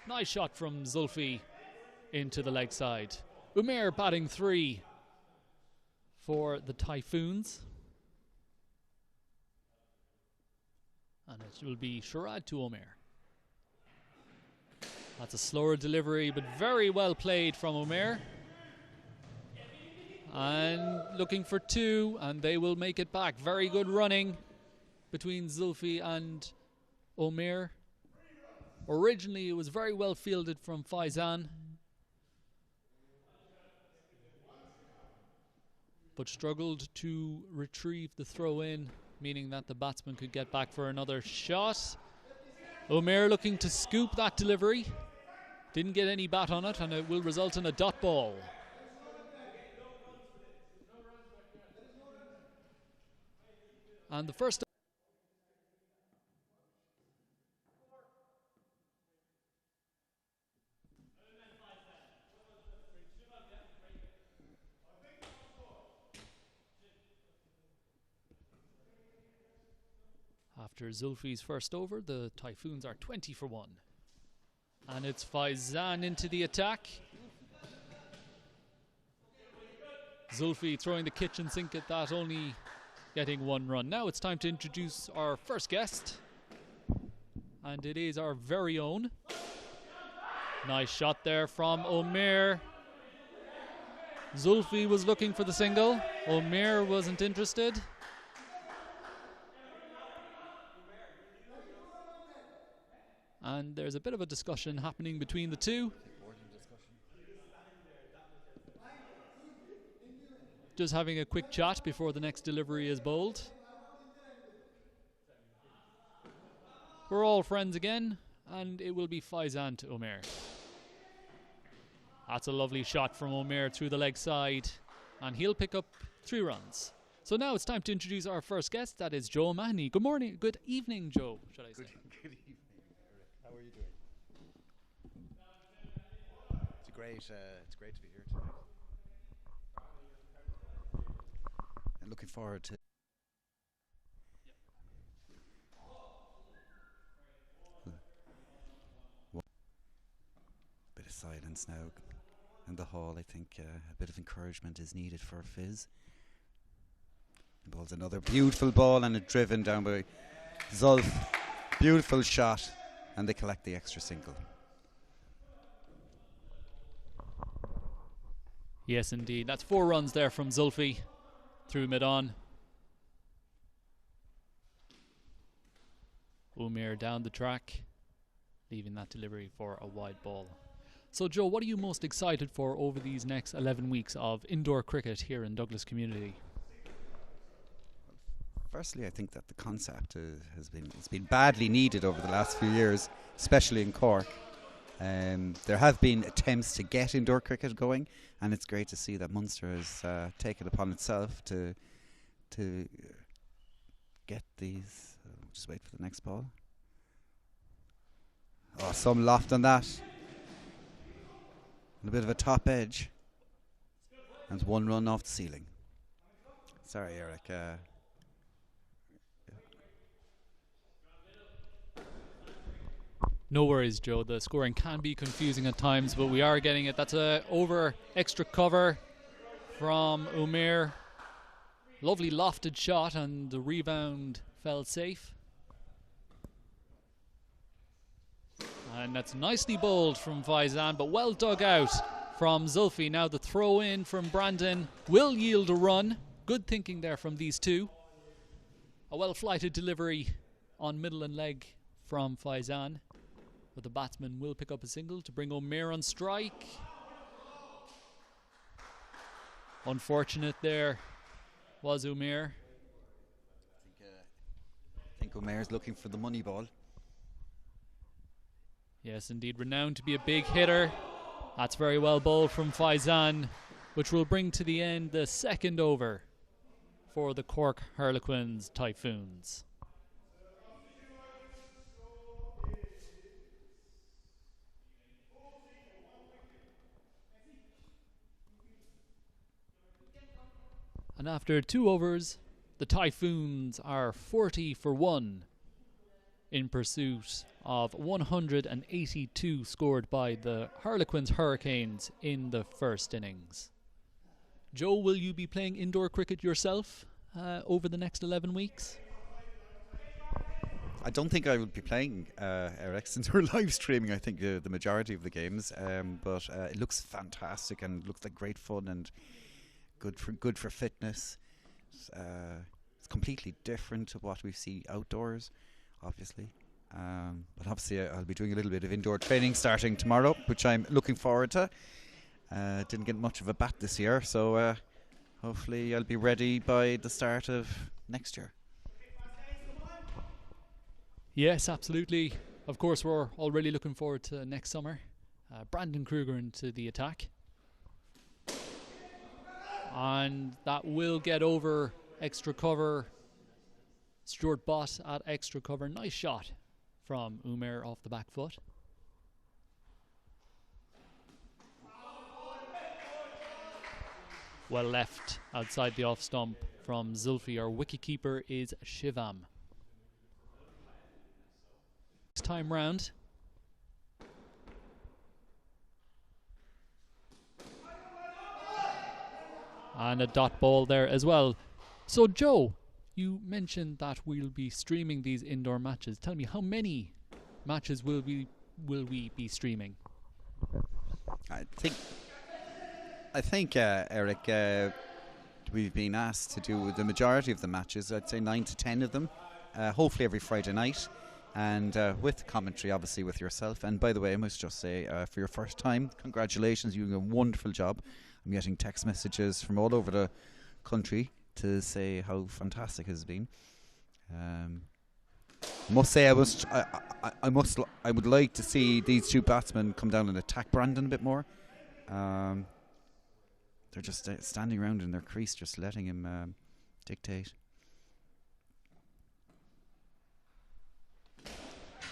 Nice shot from Zulfi into the leg side. Umair batting 3 for the Typhoons. And it will be Sharad to Umair. That's a slower delivery, but very well played from Umair. And looking for 2, and they will make it back. Very good running between Zulfi and Umair. Originally, it was very well fielded from Faizan, but struggled to retrieve the throw in, meaning that the batsman could get back for another shot. Umair looking to scoop that delivery. Didn't get any bat on it, and it will result in a dot ball. And the first After Zulfi's first over, the Typhoons are 20 for 1. And it's Faizan into the attack. Zulfi throwing the kitchen sink at that, only getting 1 run. Now it's time to introduce our first guest. And it is our very own. Nice shot there from Omer. Zulfi was looking for the single. Omer wasn't interested. And there's a bit of a discussion happening between the two. Just having a quick chat before the next delivery is bowled. We're all friends again, and it will be Faizan to Omer. That's a lovely shot from Omer through the leg side, and he'll pick up 3 runs. So now it's time to introduce our first guest. That is Joe Mahoney. Good morning, good evening, Joe, should I say. Good evening, Eric. How are you doing? It's great to be here tonight. And looking forward to bit of silence now in the hall. I think a bit of encouragement is needed for Fizz. He bowls another beautiful ball and it driven down by Zulf. Beautiful shot, and they collect the extra single. Yes, indeed. That's 4 runs there from Zulfi through mid-on. Omer down the track, leaving that delivery for a wide ball. So, Joe, what are you most excited for over these next 11 weeks of indoor cricket here in Douglas Community? Firstly, I think that the concept has been badly needed over the last few years, especially in Cork. There have been attempts to get indoor cricket going, and it's great to see that Munster has taken upon itself to get these. Just wait for the next ball. Oh, some loft on that. And a bit of a top edge. And 1 run off the ceiling. Sorry, Eric. No worries, Joe. The scoring can be confusing at times, but we are getting it. That's a over extra cover from Omer. Lovely lofted shot, and the rebound fell safe. And that's nicely bowled from Faizan, but well dug out from Zulfi. Now the throw in from Brandon will yield a run. Good thinking there from these two. A well flighted delivery on middle and leg from Faizan. But the batsman will pick up a single to bring Omer on strike. Unfortunate there was Omer. I think Omer's looking for the money ball. Yes, indeed, renowned to be a big hitter. That's very well bowled from Faizan, which will bring to the end the second over for the Cork Harlequins Typhoons. And after 2 overs, the Typhoons are 40 for 1 in pursuit of 182 scored by the Harlequins Hurricanes in the first innings. Joe, will you be playing indoor cricket yourself over the next 11 weeks? I don't think I will be playing, Eric, since we're live streaming, I think, the majority of the games. But it looks fantastic and looks like great fun and good for fitness. It's completely different to what we see outdoors, obviously. But obviously I'll be doing a little bit of indoor training starting tomorrow, which I'm looking forward to. Didn't get much of a bat this year, so hopefully I'll be ready by the start of next year. Yes, absolutely. Of course, we're already looking forward to next summer. Brandon Kruger into the attack. And that will get over extra cover. Stuart Bott at extra cover. Nice shot from Omer off the back foot. Well left outside the off stump from Zulfi. Our wicketkeeper is Shivam. time round. And a dot ball there as well. So Joe, you mentioned that we'll be streaming these indoor matches. Tell me, how many matches will we be streaming? I think, Eric, we've been asked to do the majority of the matches. I'd say 9 to 10 of them, hopefully every Friday night, and with commentary, obviously, with yourself. And by the way, I must just say, for your first time, congratulations, you're doing a wonderful job. I'm getting text messages from all over the country to say how fantastic it has been. Must say, I would like to see these two batsmen come down and attack Brandon a bit more. They're just standing around in their crease, just letting him dictate.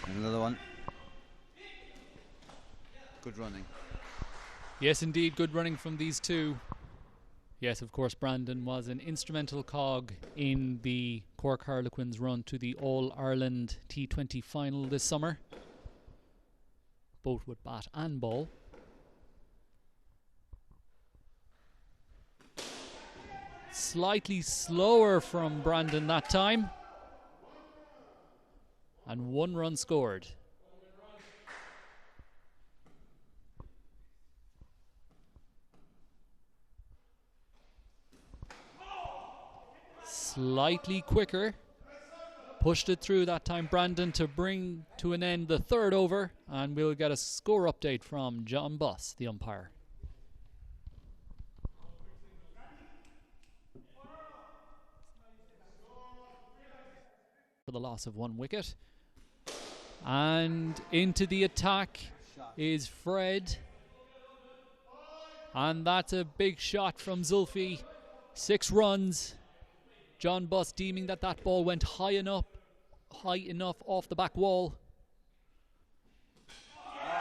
And another one. Good running. Yes, indeed, good running from these two. Yes, of course, Brandon was an instrumental cog in the Cork Harlequins' run to the All-Ireland T20 final this summer, both with bat and ball. Slightly slower from Brandon that time. And 1 run scored. Slightly quicker. Pushed it through that time, Brandon, to bring to an end the 3rd over. And we'll get a score update from John Buss, the umpire. For the loss of 1 wicket. And into the attack is Fred. And that's a big shot from Zulfi. 6 runs. John Buss deeming that ball went high enough off the back wall.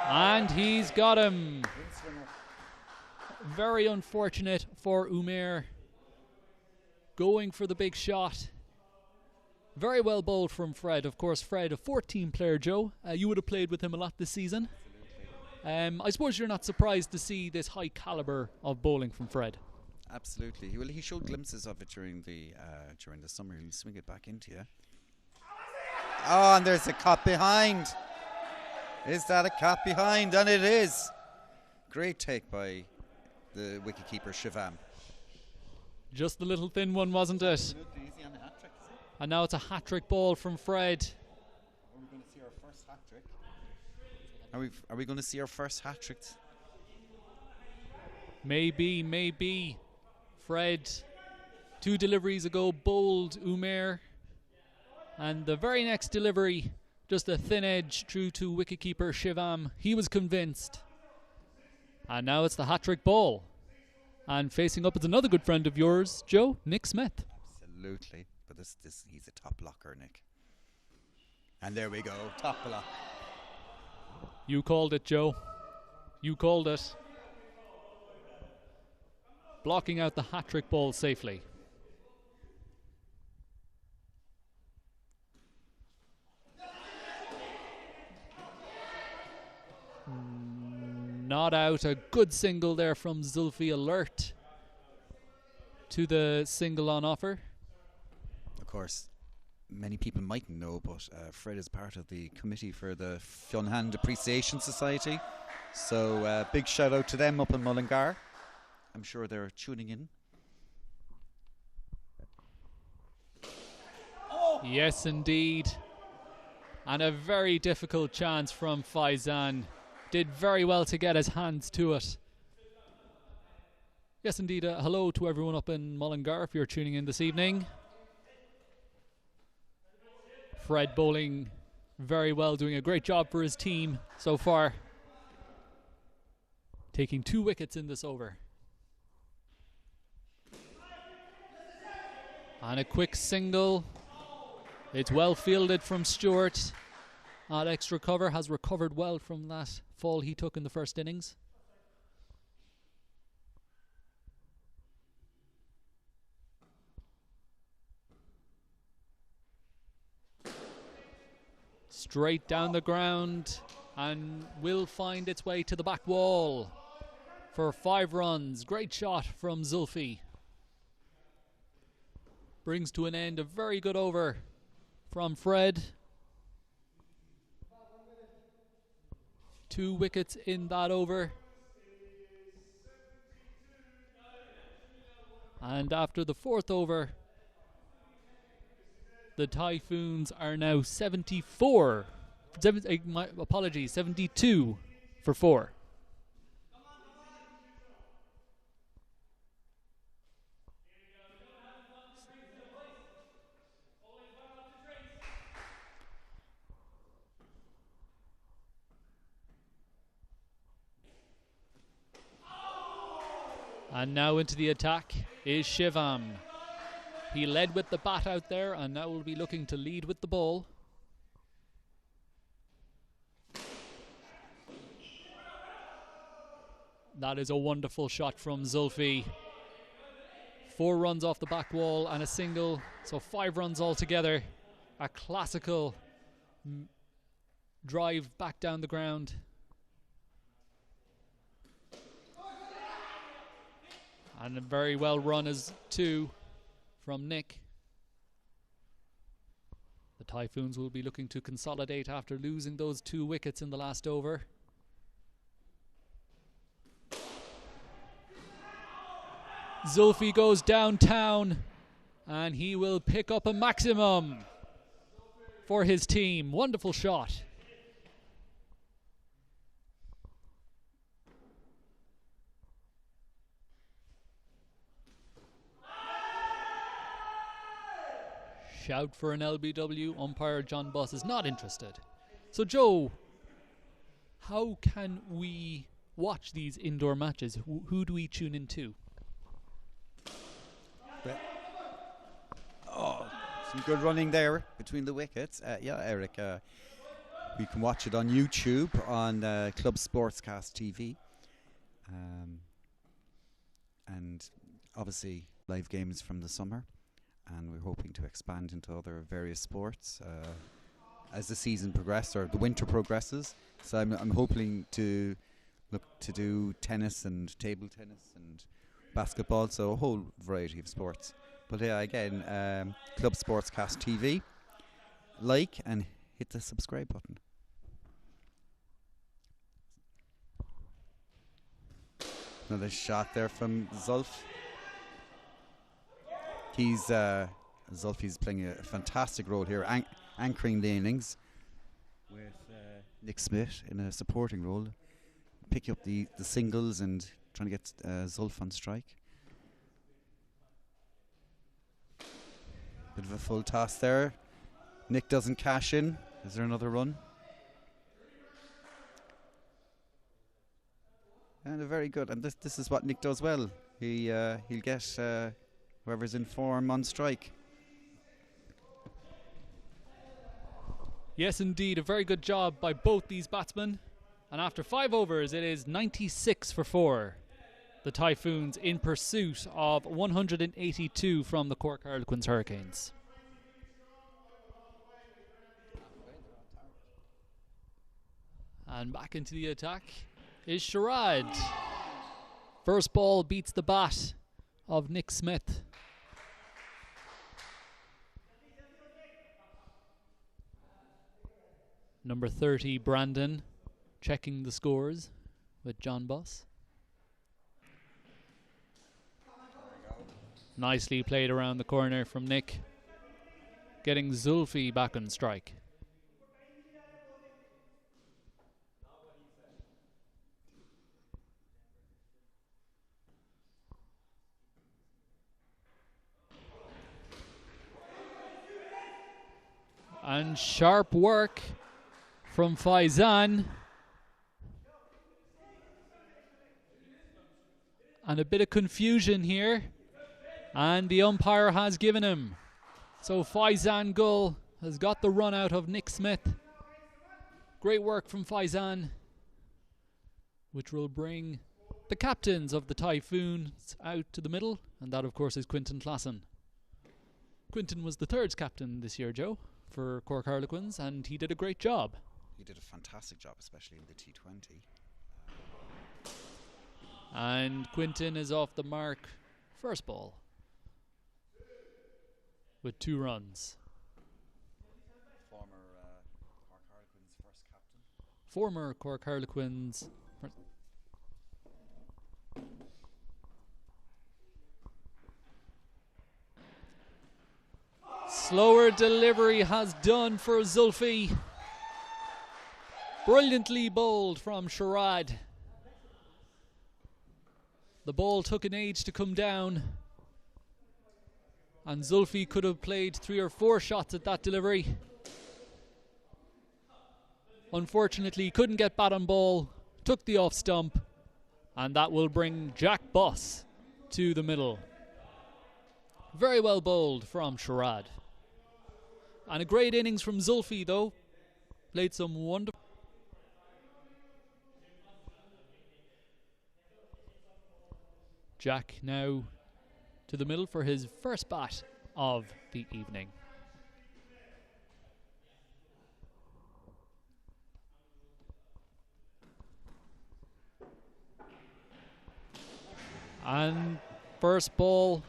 And he's got him. Very unfortunate for Umair. Going for the big shot. Very well bowled from Fred. Of course, Fred, a 14-player, Joe. You would have played with him a lot this season. I suppose you're not surprised to see this high calibre of bowling from Fred. Absolutely. He showed glimpses of it during the summer. He'll swing it back into you. Oh, and there's a cut behind. Is that a cut behind? And it is. Great take by the wicketkeeper Shivam. Just the little thin one, wasn't it? And now it's a hat-trick ball from Fred. Are we going to see our first hat-trick? Are we going to see our first hat-trick? Maybe. Fred, 2 deliveries ago, bowled Umair. And the very next delivery, just a thin edge through to wicketkeeper Shivam. He was convinced. And now it's the hat-trick ball. And facing up is another good friend of yours, Joe, Nick Smith. Absolutely. But he's a top blocker, Nick. And there we go, top block. You called it, Joe. You called it. Blocking out the hat-trick ball safely. Not out. A good single there from Zulfi. Alert to the single on offer. Of course, many people mightn't know, but Fred is part of the committee for the Fionn Appreciation Society. So big shout out to them up in Mullingar. I'm sure they're tuning in. Yes, indeed. And a very difficult chance from Faizan. Did very well to get his hands to it. Yes, indeed. Hello to everyone up in Mullingar if you're tuning in this evening. Fred bowling very well, doing a great job for his team so far. Taking 2 wickets in this over. And a quick single. It's well fielded from Stewart. At extra cover, has recovered well from that fall he took in the first innings. Straight down the ground and will find its way to the back wall for 5 runs. Great shot from Zulfi. Brings to an end a very good over from Fred. 2 wickets in that over. And after the 4th over, the Typhoons are now 72 for 4. And now into the attack is Shivam. He led with the bat out there and now will be looking to lead with the ball. That is a wonderful shot from Zulfi. 4 runs off the back wall and a single, so 5 runs altogether. A classical drive back down the ground. And a very well run as 2 from Nick. The Typhoons will be looking to consolidate after losing those 2 wickets in the last over. Zulfi goes downtown and he will pick up a maximum for his team. Wonderful shot. Shout for an LBW. Umpire John Buss is not interested. So Joe, how can we watch these indoor matches? Who do we tune into? Some good running there between the wickets. Yeah, Eric, we can watch it on YouTube on Clubsportscast TV. And obviously live games from the summer. And we're hoping to expand into other various sports as the season progresses or the winter progresses. So I'm hoping to look to do tennis and table tennis and basketball, so a whole variety of sports. But yeah, again, Club Sportscast TV, like and hit the subscribe button. Another shot there from Zulf. Zulfi's playing a fantastic role here, anchoring the innings with Nick Smith in a supporting role, picking up the singles and trying to get Zulf on strike. Bit of a full toss there. Nick doesn't cash in. Is there another run? And a very good. And this is what Nick does well. He'll get whoever's in form on strike. Yes, indeed. A very good job by both these batsmen. And after 5 overs, it is 96 for 4. The Typhoons in pursuit of 182 from the Cork Harlequins Hurricanes. And back into the attack is Sharad. First ball beats the bat of Nick Smith. Number 30, Brandon, checking the scores with John Buss. Nicely played around the corner from Nick, getting Zulfi back on strike. And sharp work from Faizan. And a bit of confusion here. And the umpire has given him. So Faizan Gull has got the run out of Nick Smith. Great work from Faizan, which will bring the captains of the Typhoons out to the middle. And that, of course, is Quinton Klassen. Quinton was the third captain this year, Joe. for Cork Harlequins, and he did a great job. He did a fantastic job, especially in the T20. And Quinton is off the mark. First ball. With 2 runs. Former Cork Harlequins first captain. Former Cork Harlequins. Slower delivery has done for Zulfi. Brilliantly bowled from Sharad. The ball took an age to come down, and Zulfi could have played 3 or 4 shots at that delivery. Unfortunately, couldn't get bat on ball, took the off stump, and that will bring Jack Boss to the middle. Very well bowled from Sharad. And a great innings from Zulfi, though. Played some wonderful. Jack now to the middle for his first bat of the evening. And first ball,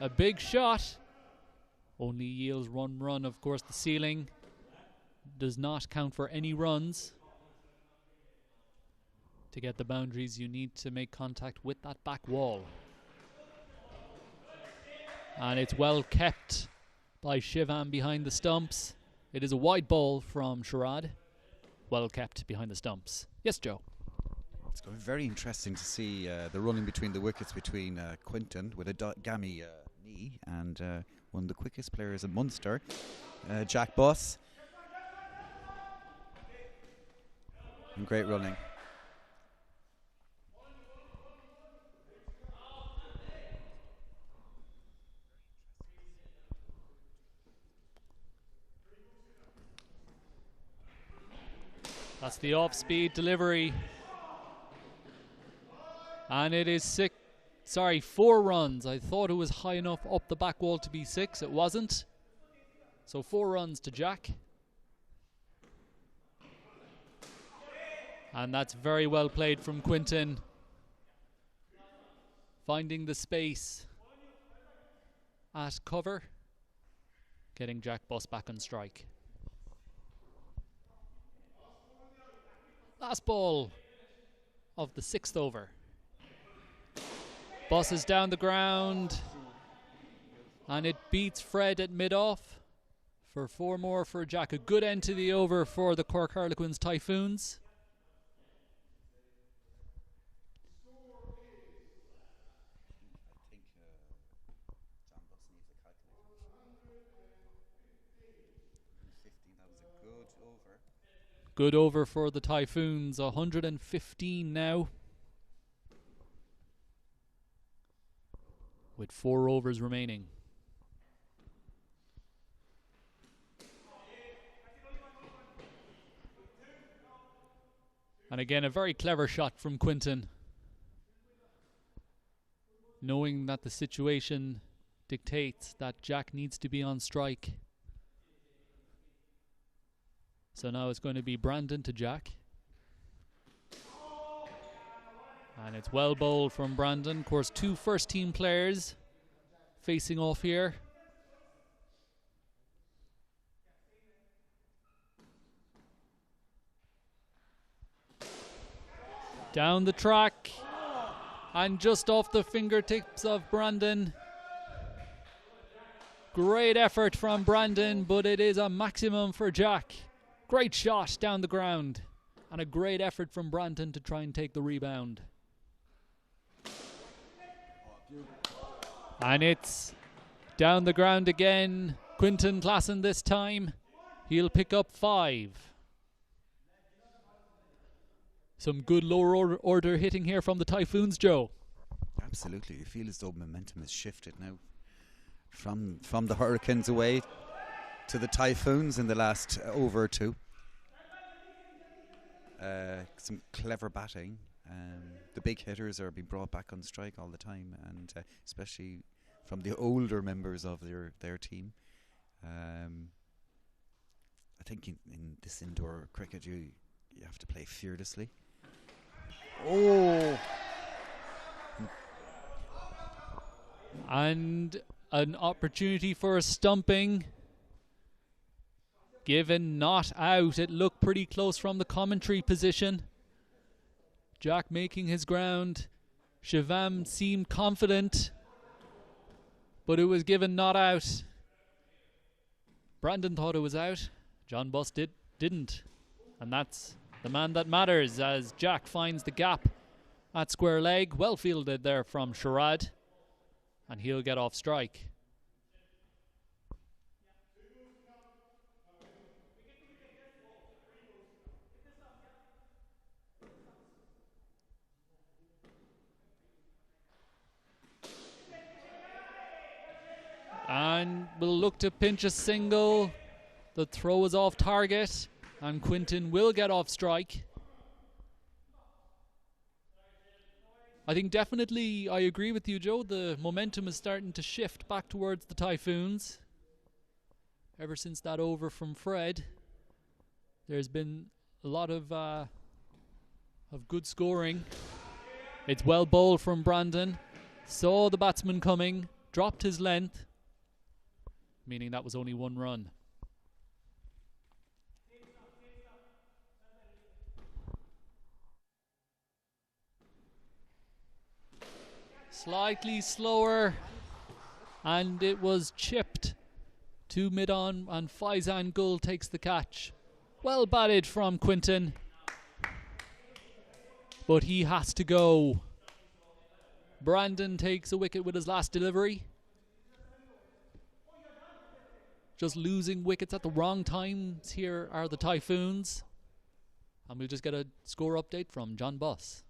a big shot. Only yields 1 run. Of course, the ceiling does not count for any runs. To get the boundaries, you need to make contact with that back wall. And it's well kept by Shivam behind the stumps. It is a wide ball from Sharad. Well kept behind the stumps. Yes, Joe? It's going to be very interesting to see the running between the wickets between Quinton with a gammy knee and one of the quickest players in Munster, Jack Boss. And great running. That's the off-speed delivery. And it is 4 runs. I thought it was high enough up the back wall to be 6. It wasn't. So 4 runs to Jack. And that's very well played from Quinton. Finding the space at cover. Getting Jack Boss back on strike. Last ball of the 6th over. Boss is down the ground, and it beats Fred at mid-off for 4 more for Jack. A good end to the over for the Cork Harlequins Typhoons. Good over for the Typhoons, 115 now. With 4 overs remaining. And again, a very clever shot from Quinton. Knowing that the situation dictates that Jack needs to be on strike. So now it's going to be Brandon to Jack. And it's well bowled from Brandon. Of course, 2 first-team players facing off here. Down the track. And just off the fingertips of Brandon. Great effort from Brandon, but it is a maximum for Jack. Great shot down the ground. And a great effort from Brandon to try and take the rebound. And it's down the ground again. Quinton Klassen this time. He'll pick up 5. Some good lower order hitting here from the Typhoons, Joe. Absolutely. You feel as though momentum has shifted now from the Hurricanes away to the Typhoons in the last over or 2. Some clever batting. The big hitters are being brought back on strike all the time, and especially from the older members of their team. I think in this indoor cricket you have to play fearlessly. Oh! And an opportunity for a stumping. Given, not out. It looked pretty close from the commentary position. Jack making his ground. Shivam seemed confident, but it was given not out. Brandon thought it was out. John Buss didn't. And that's the man that matters as Jack finds the gap at square leg. Well fielded there from Sharad. And he'll get off strike. And we'll look to pinch a single. The throw is off target. And Quinton will get off strike. I think definitely I agree with you, Joe. The momentum is starting to shift back towards the Typhoons. Ever since that over from Fred, there's been a lot of good scoring. It's well bowled from Brandon. Saw the batsman coming, dropped his length, meaning that was only one run. Slightly slower, and it was chipped to mid-on, and Faizan Gul takes the catch. Well batted from Quinton, but he has to go. Brandon takes a wicket with his last delivery. Just losing wickets at the wrong times here are the Typhoons. And we'll just get a score update from John Buss.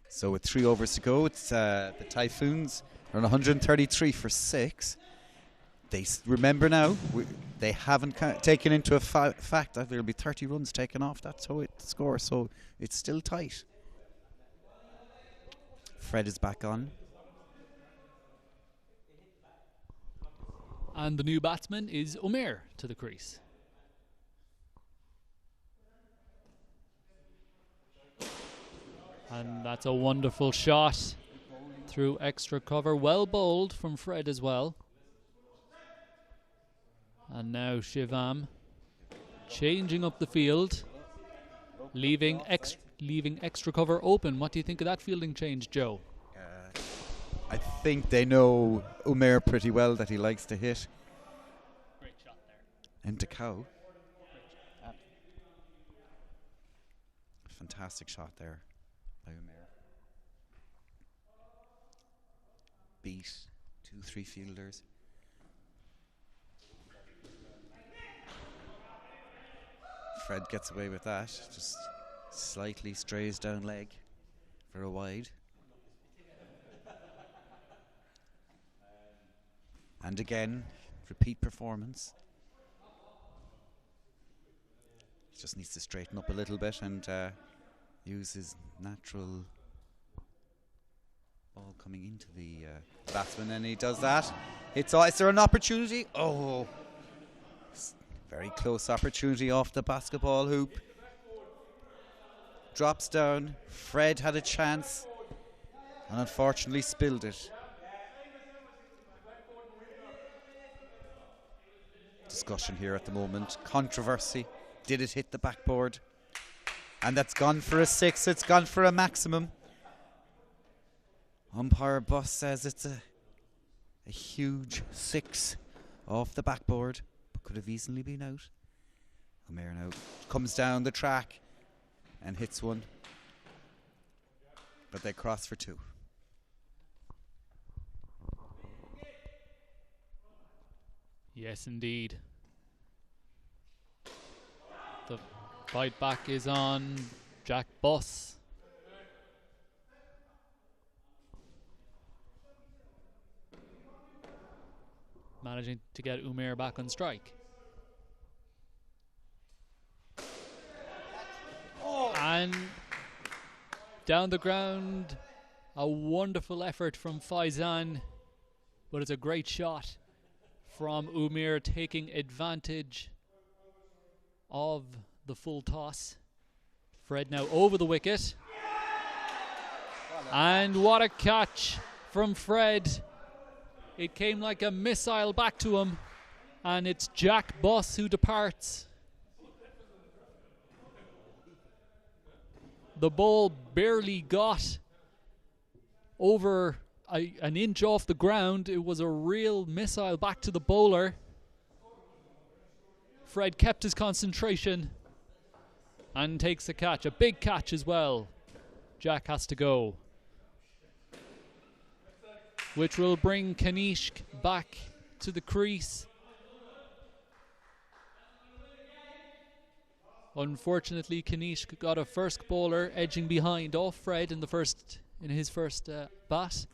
So with 3 overs to go, it's the Typhoons are on 133 for 6. They remember now, they haven't taken into a fact that there'll be 30 runs taken off. That's how it scores, so it's still tight. Fred is back on. And the new batsman is Umair to the crease. And that's a wonderful shot through extra cover. Well bowled from Fred as well. And now Shivam changing up the field, leaving extra cover open. What do you think of that fielding change, Joe? I think they know Umair pretty well, that he likes to hit. Great shot there. Into cow. Fantastic shot there by Umair. Beat 2-3 fielders. Fred gets away with that. Just slightly strays down leg for a wide. And again, repeat performance. He just needs to straighten up a little bit and use his natural ball coming into the batsman, and he does that. Is there an opportunity? Oh, very close opportunity off the basketball hoop. Drops down. Fred had a chance and unfortunately spilled it. Discussion here at the moment. Controversy. Did it hit the backboard? And that's gone for a 6. It's gone for a maximum. Umpire Buss says it's a huge 6 off the backboard, but could have easily been out. Umair now comes down the track and hits one, but they cross for 2. Yes, indeed. The fight back is on Jack Buss. Managing to get Umair back on strike. And down the ground, a wonderful effort from Faizan, but it's a great shot from Umair, taking advantage of the full toss. Fred now over the wicket. And what a catch from Fred. It came like a missile back to him, and it's Jack Buss who departs. The ball barely got over an inch off the ground. It was a real missile back to the bowler. Fred kept his concentration and takes the catch. A big catch as well. Jack has to go, which will bring Kanishk back to the crease. Unfortunately, Kanishk got a first bowler edging behind off Fred in his first bat.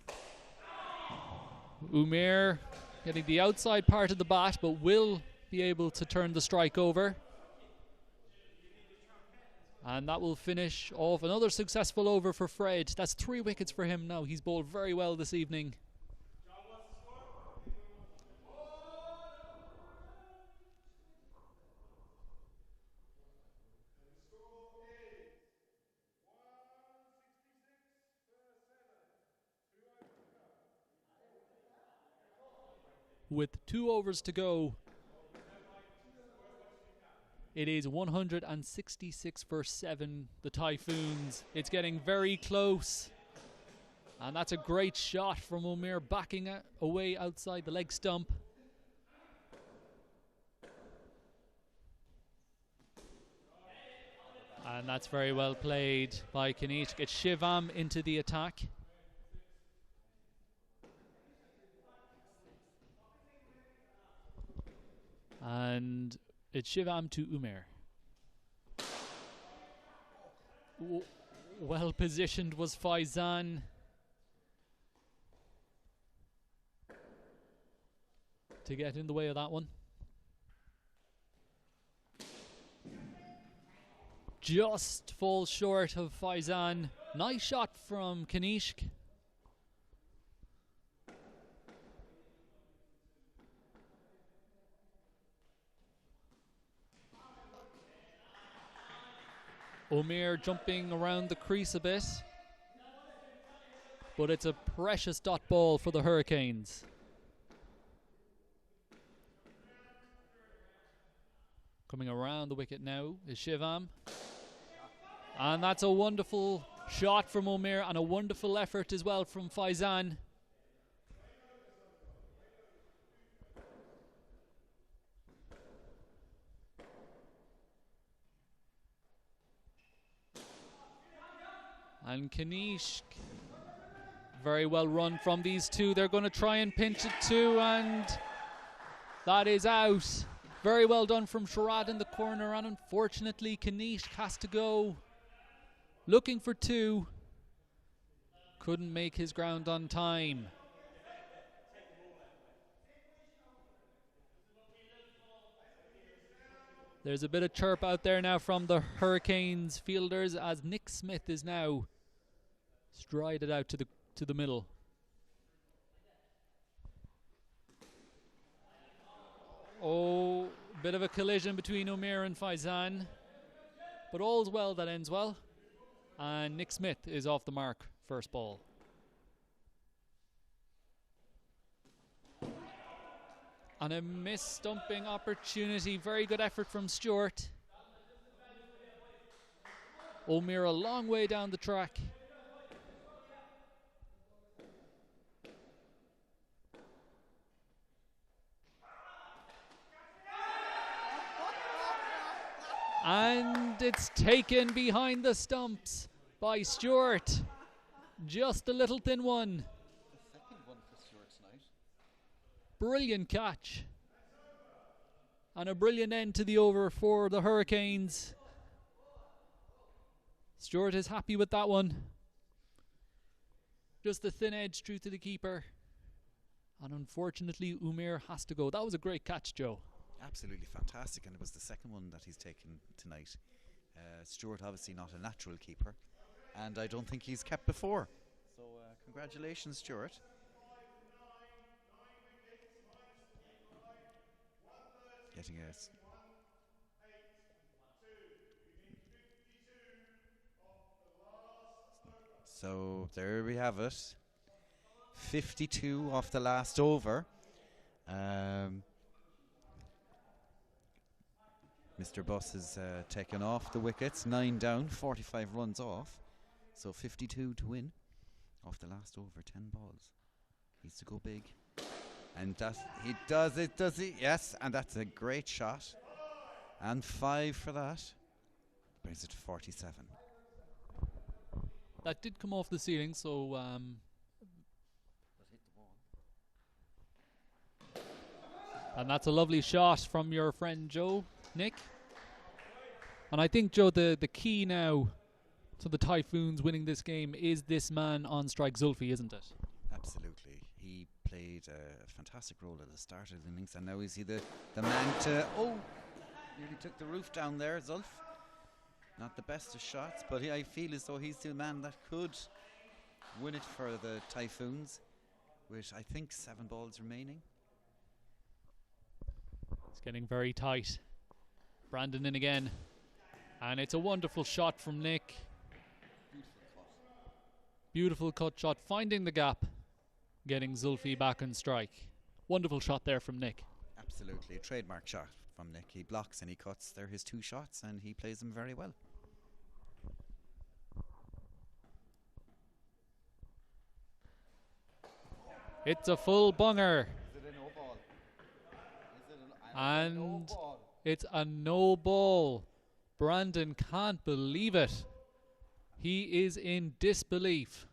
Umair getting the outside part of the bat, but will be able to turn the strike over. And that will finish off another successful over for Fred. That's 3 wickets for him now. He's bowled very well this evening. With 2 overs to go, it is 166 for 7, the Typhoons. It's getting very close. And that's a great shot from Umair, backing away outside the leg stump. And that's very well played by Kanishk. It's Shivam into the attack. And it's Shivam to Umair. Well positioned was Faizan. To get in the way of that one. Just falls short of Faizan. Nice shot from Kanishk. Umair jumping around the crease a bit, but it's a precious dot ball for the Hurricanes. Coming around the wicket now is Shivam, and that's a wonderful shot from Umair and a wonderful effort as well from Faizan. And Kanishk, very well run from these two. They're going to try and pinch it too, and that is out. Very well done from Sharad in the corner, and unfortunately Kanishk has to go looking for 2. Couldn't make his ground on time. There's a bit of chirp out there now from the Hurricanes fielders as Nick Smith is now strided out to the middle. Oh, bit of a collision between Umair and Faizan, but all's well that ends well. And Nick Smith is off the mark, first ball. And a miss-stumping opportunity. Very good effort from Stewart. Umair a long way down the track. And it's taken behind the stumps by Stewart. Just a little thin one. The second one for Stewart tonight. Brilliant catch. And a brilliant end to the over for the Hurricanes. Stewart is happy with that one. Just the thin edge through to the keeper. And unfortunately, Umair has to go. That was a great catch, Joe. Absolutely fantastic, and it was the second one that he's taken tonight. Stewart obviously not a natural keeper, and I don't think he's kept before. So congratulations, Stewart. Getting a so there we have it. 52 off the last over. Mr. Buss has taken off the wickets, 9 down, 45 runs off. So 52 to win off the last over, 10 balls. Needs to go big. And he does it, does he? Yes, and that's a great shot. And 5 for that. Brings it to 47. That did come off the ceiling, so and that's a lovely shot from your friend Joe, Nick. And I think, Joe, the key now to the Typhoons winning this game is this man on strike, Zulfi, isn't it? Absolutely. He played a fantastic role at the start of the innings, and now is he the man to... Oh! Nearly took the roof down there, Zulf. Not the best of shots, but I feel as though he's the man that could win it for the Typhoons, with, I think, 7 balls remaining. It's getting very tight. Brandon in again. And it's a wonderful shot from Nick. Beautiful cut shot, finding the gap, getting Zulfi back on strike. Wonderful shot there from Nick. Absolutely, a trademark shot from Nick. He blocks and he cuts. They're his 2 shots, and he plays them very well. It's a full bunger. Is it a no ball? And no ball? It's a no ball. Brandon can't believe it. He is in disbelief.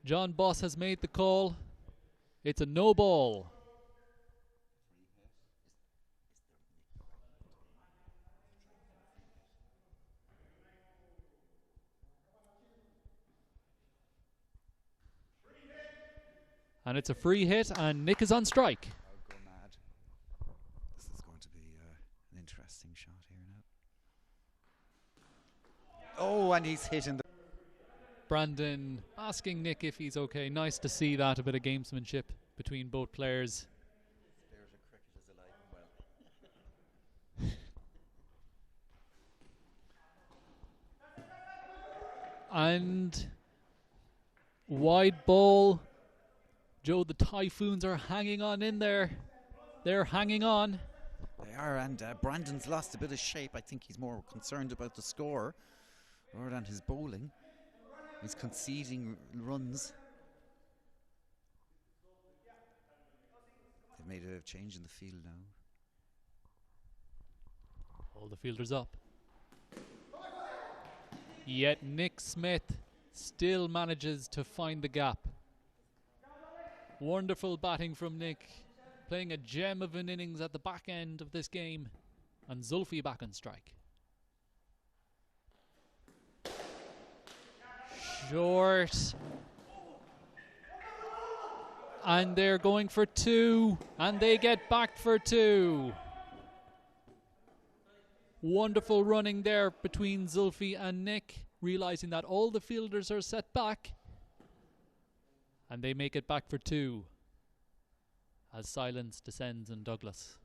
John Boss has made the call. It's a no ball. And it's a free hit, and Nick is on strike. I'll go mad. This is going to be an interesting shot here now. Oh, and he's hitting the... Brandon asking Nick if he's okay. Nice to see that, a bit of gamesmanship between both players. Spirit of cricket is alive and well. And wide ball. Joe, the Typhoons are hanging on in there. They're hanging on. They are, and Brandon's lost a bit of shape. I think he's more concerned about the score rather than his bowling. He's conceding runs. They've made a change in the field now. All the fielders up. Yet Nick Smith still manages to find the gap. Wonderful batting from Nick, playing a gem of an innings at the back end of this game, and Zulfi back on strike. Short. And they're going for 2, and they get back for 2. Wonderful running there between Zulfi and Nick, realizing that all the fielders are set back. And they make it back for 2 as silence descends on Douglas.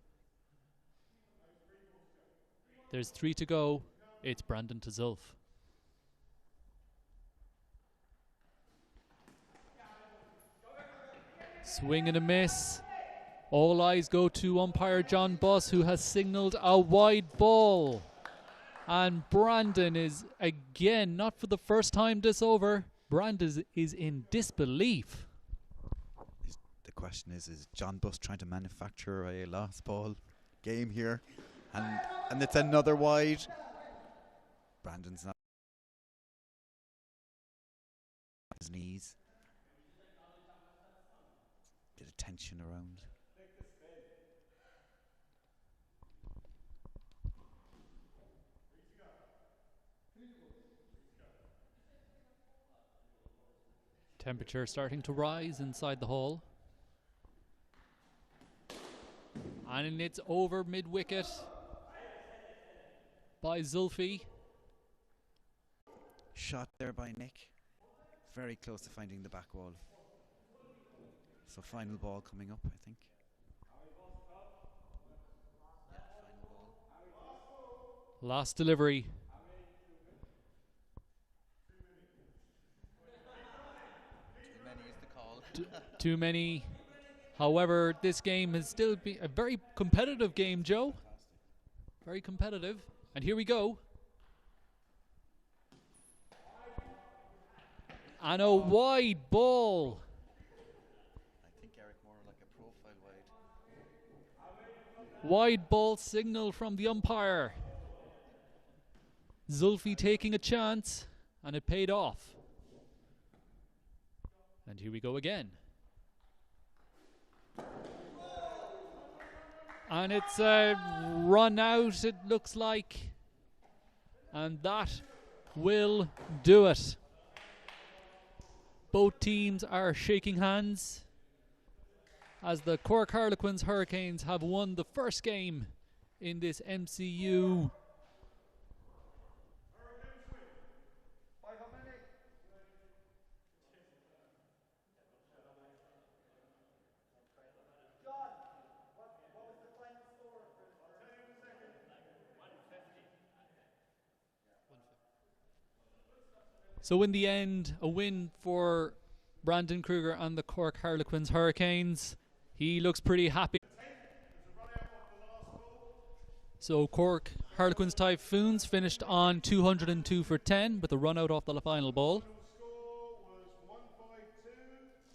There's 3 to go. It's Brandon to Zulf. Swing and a miss. All eyes go to umpire John Buss, who has signalled a wide ball. And Brandon is, again, not for the first time this over, Brandon is in disbelief. The question is John Buss trying to manufacture a last ball game here? And it's another wide. Brandon's not his knees. Bit of tension around. Temperature starting to rise inside the hall. And it's over mid-wicket by Zulfi. Shot there by Nick. Very close to finding the back wall. So final ball coming up, I think. Yeah, final ball. Last delivery. Too many is the call. Too many. However, this game has still been a very competitive game, Joe. Very competitive. And here we go. And a wide ball. I think Eric more like a profile wide. Wide ball signal from the umpire. Zulfi taking a chance, and it paid off. And here we go again. And it's a run out, it looks like. And that will do it. Both teams are shaking hands as the Cork Harlequins Hurricanes have won the first game in this MCU. So in the end, a win for Brandon Kruger and the Cork Harlequins Hurricanes. He looks pretty happy. So Cork Harlequins Typhoons finished on 202 for 10 with a run out off the final ball. The score was 152,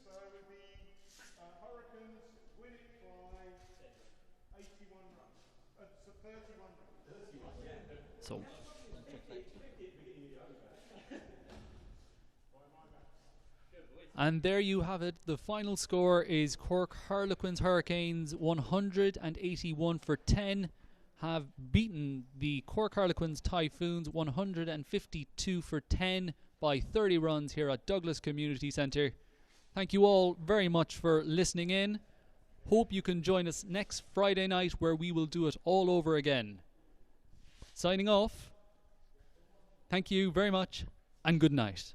so the Hurricanes win it by 81 runs. So 31 runs. So and there you have it. The final score is Cork Harlequins Hurricanes 181 for 10 have beaten the Cork Harlequins Typhoons 152 for 10 by 30 runs here at Douglas Community Centre. Thank you all very much for listening in. Hope you can join us next Friday night where we will do it all over again. Signing off. Thank you very much and good night.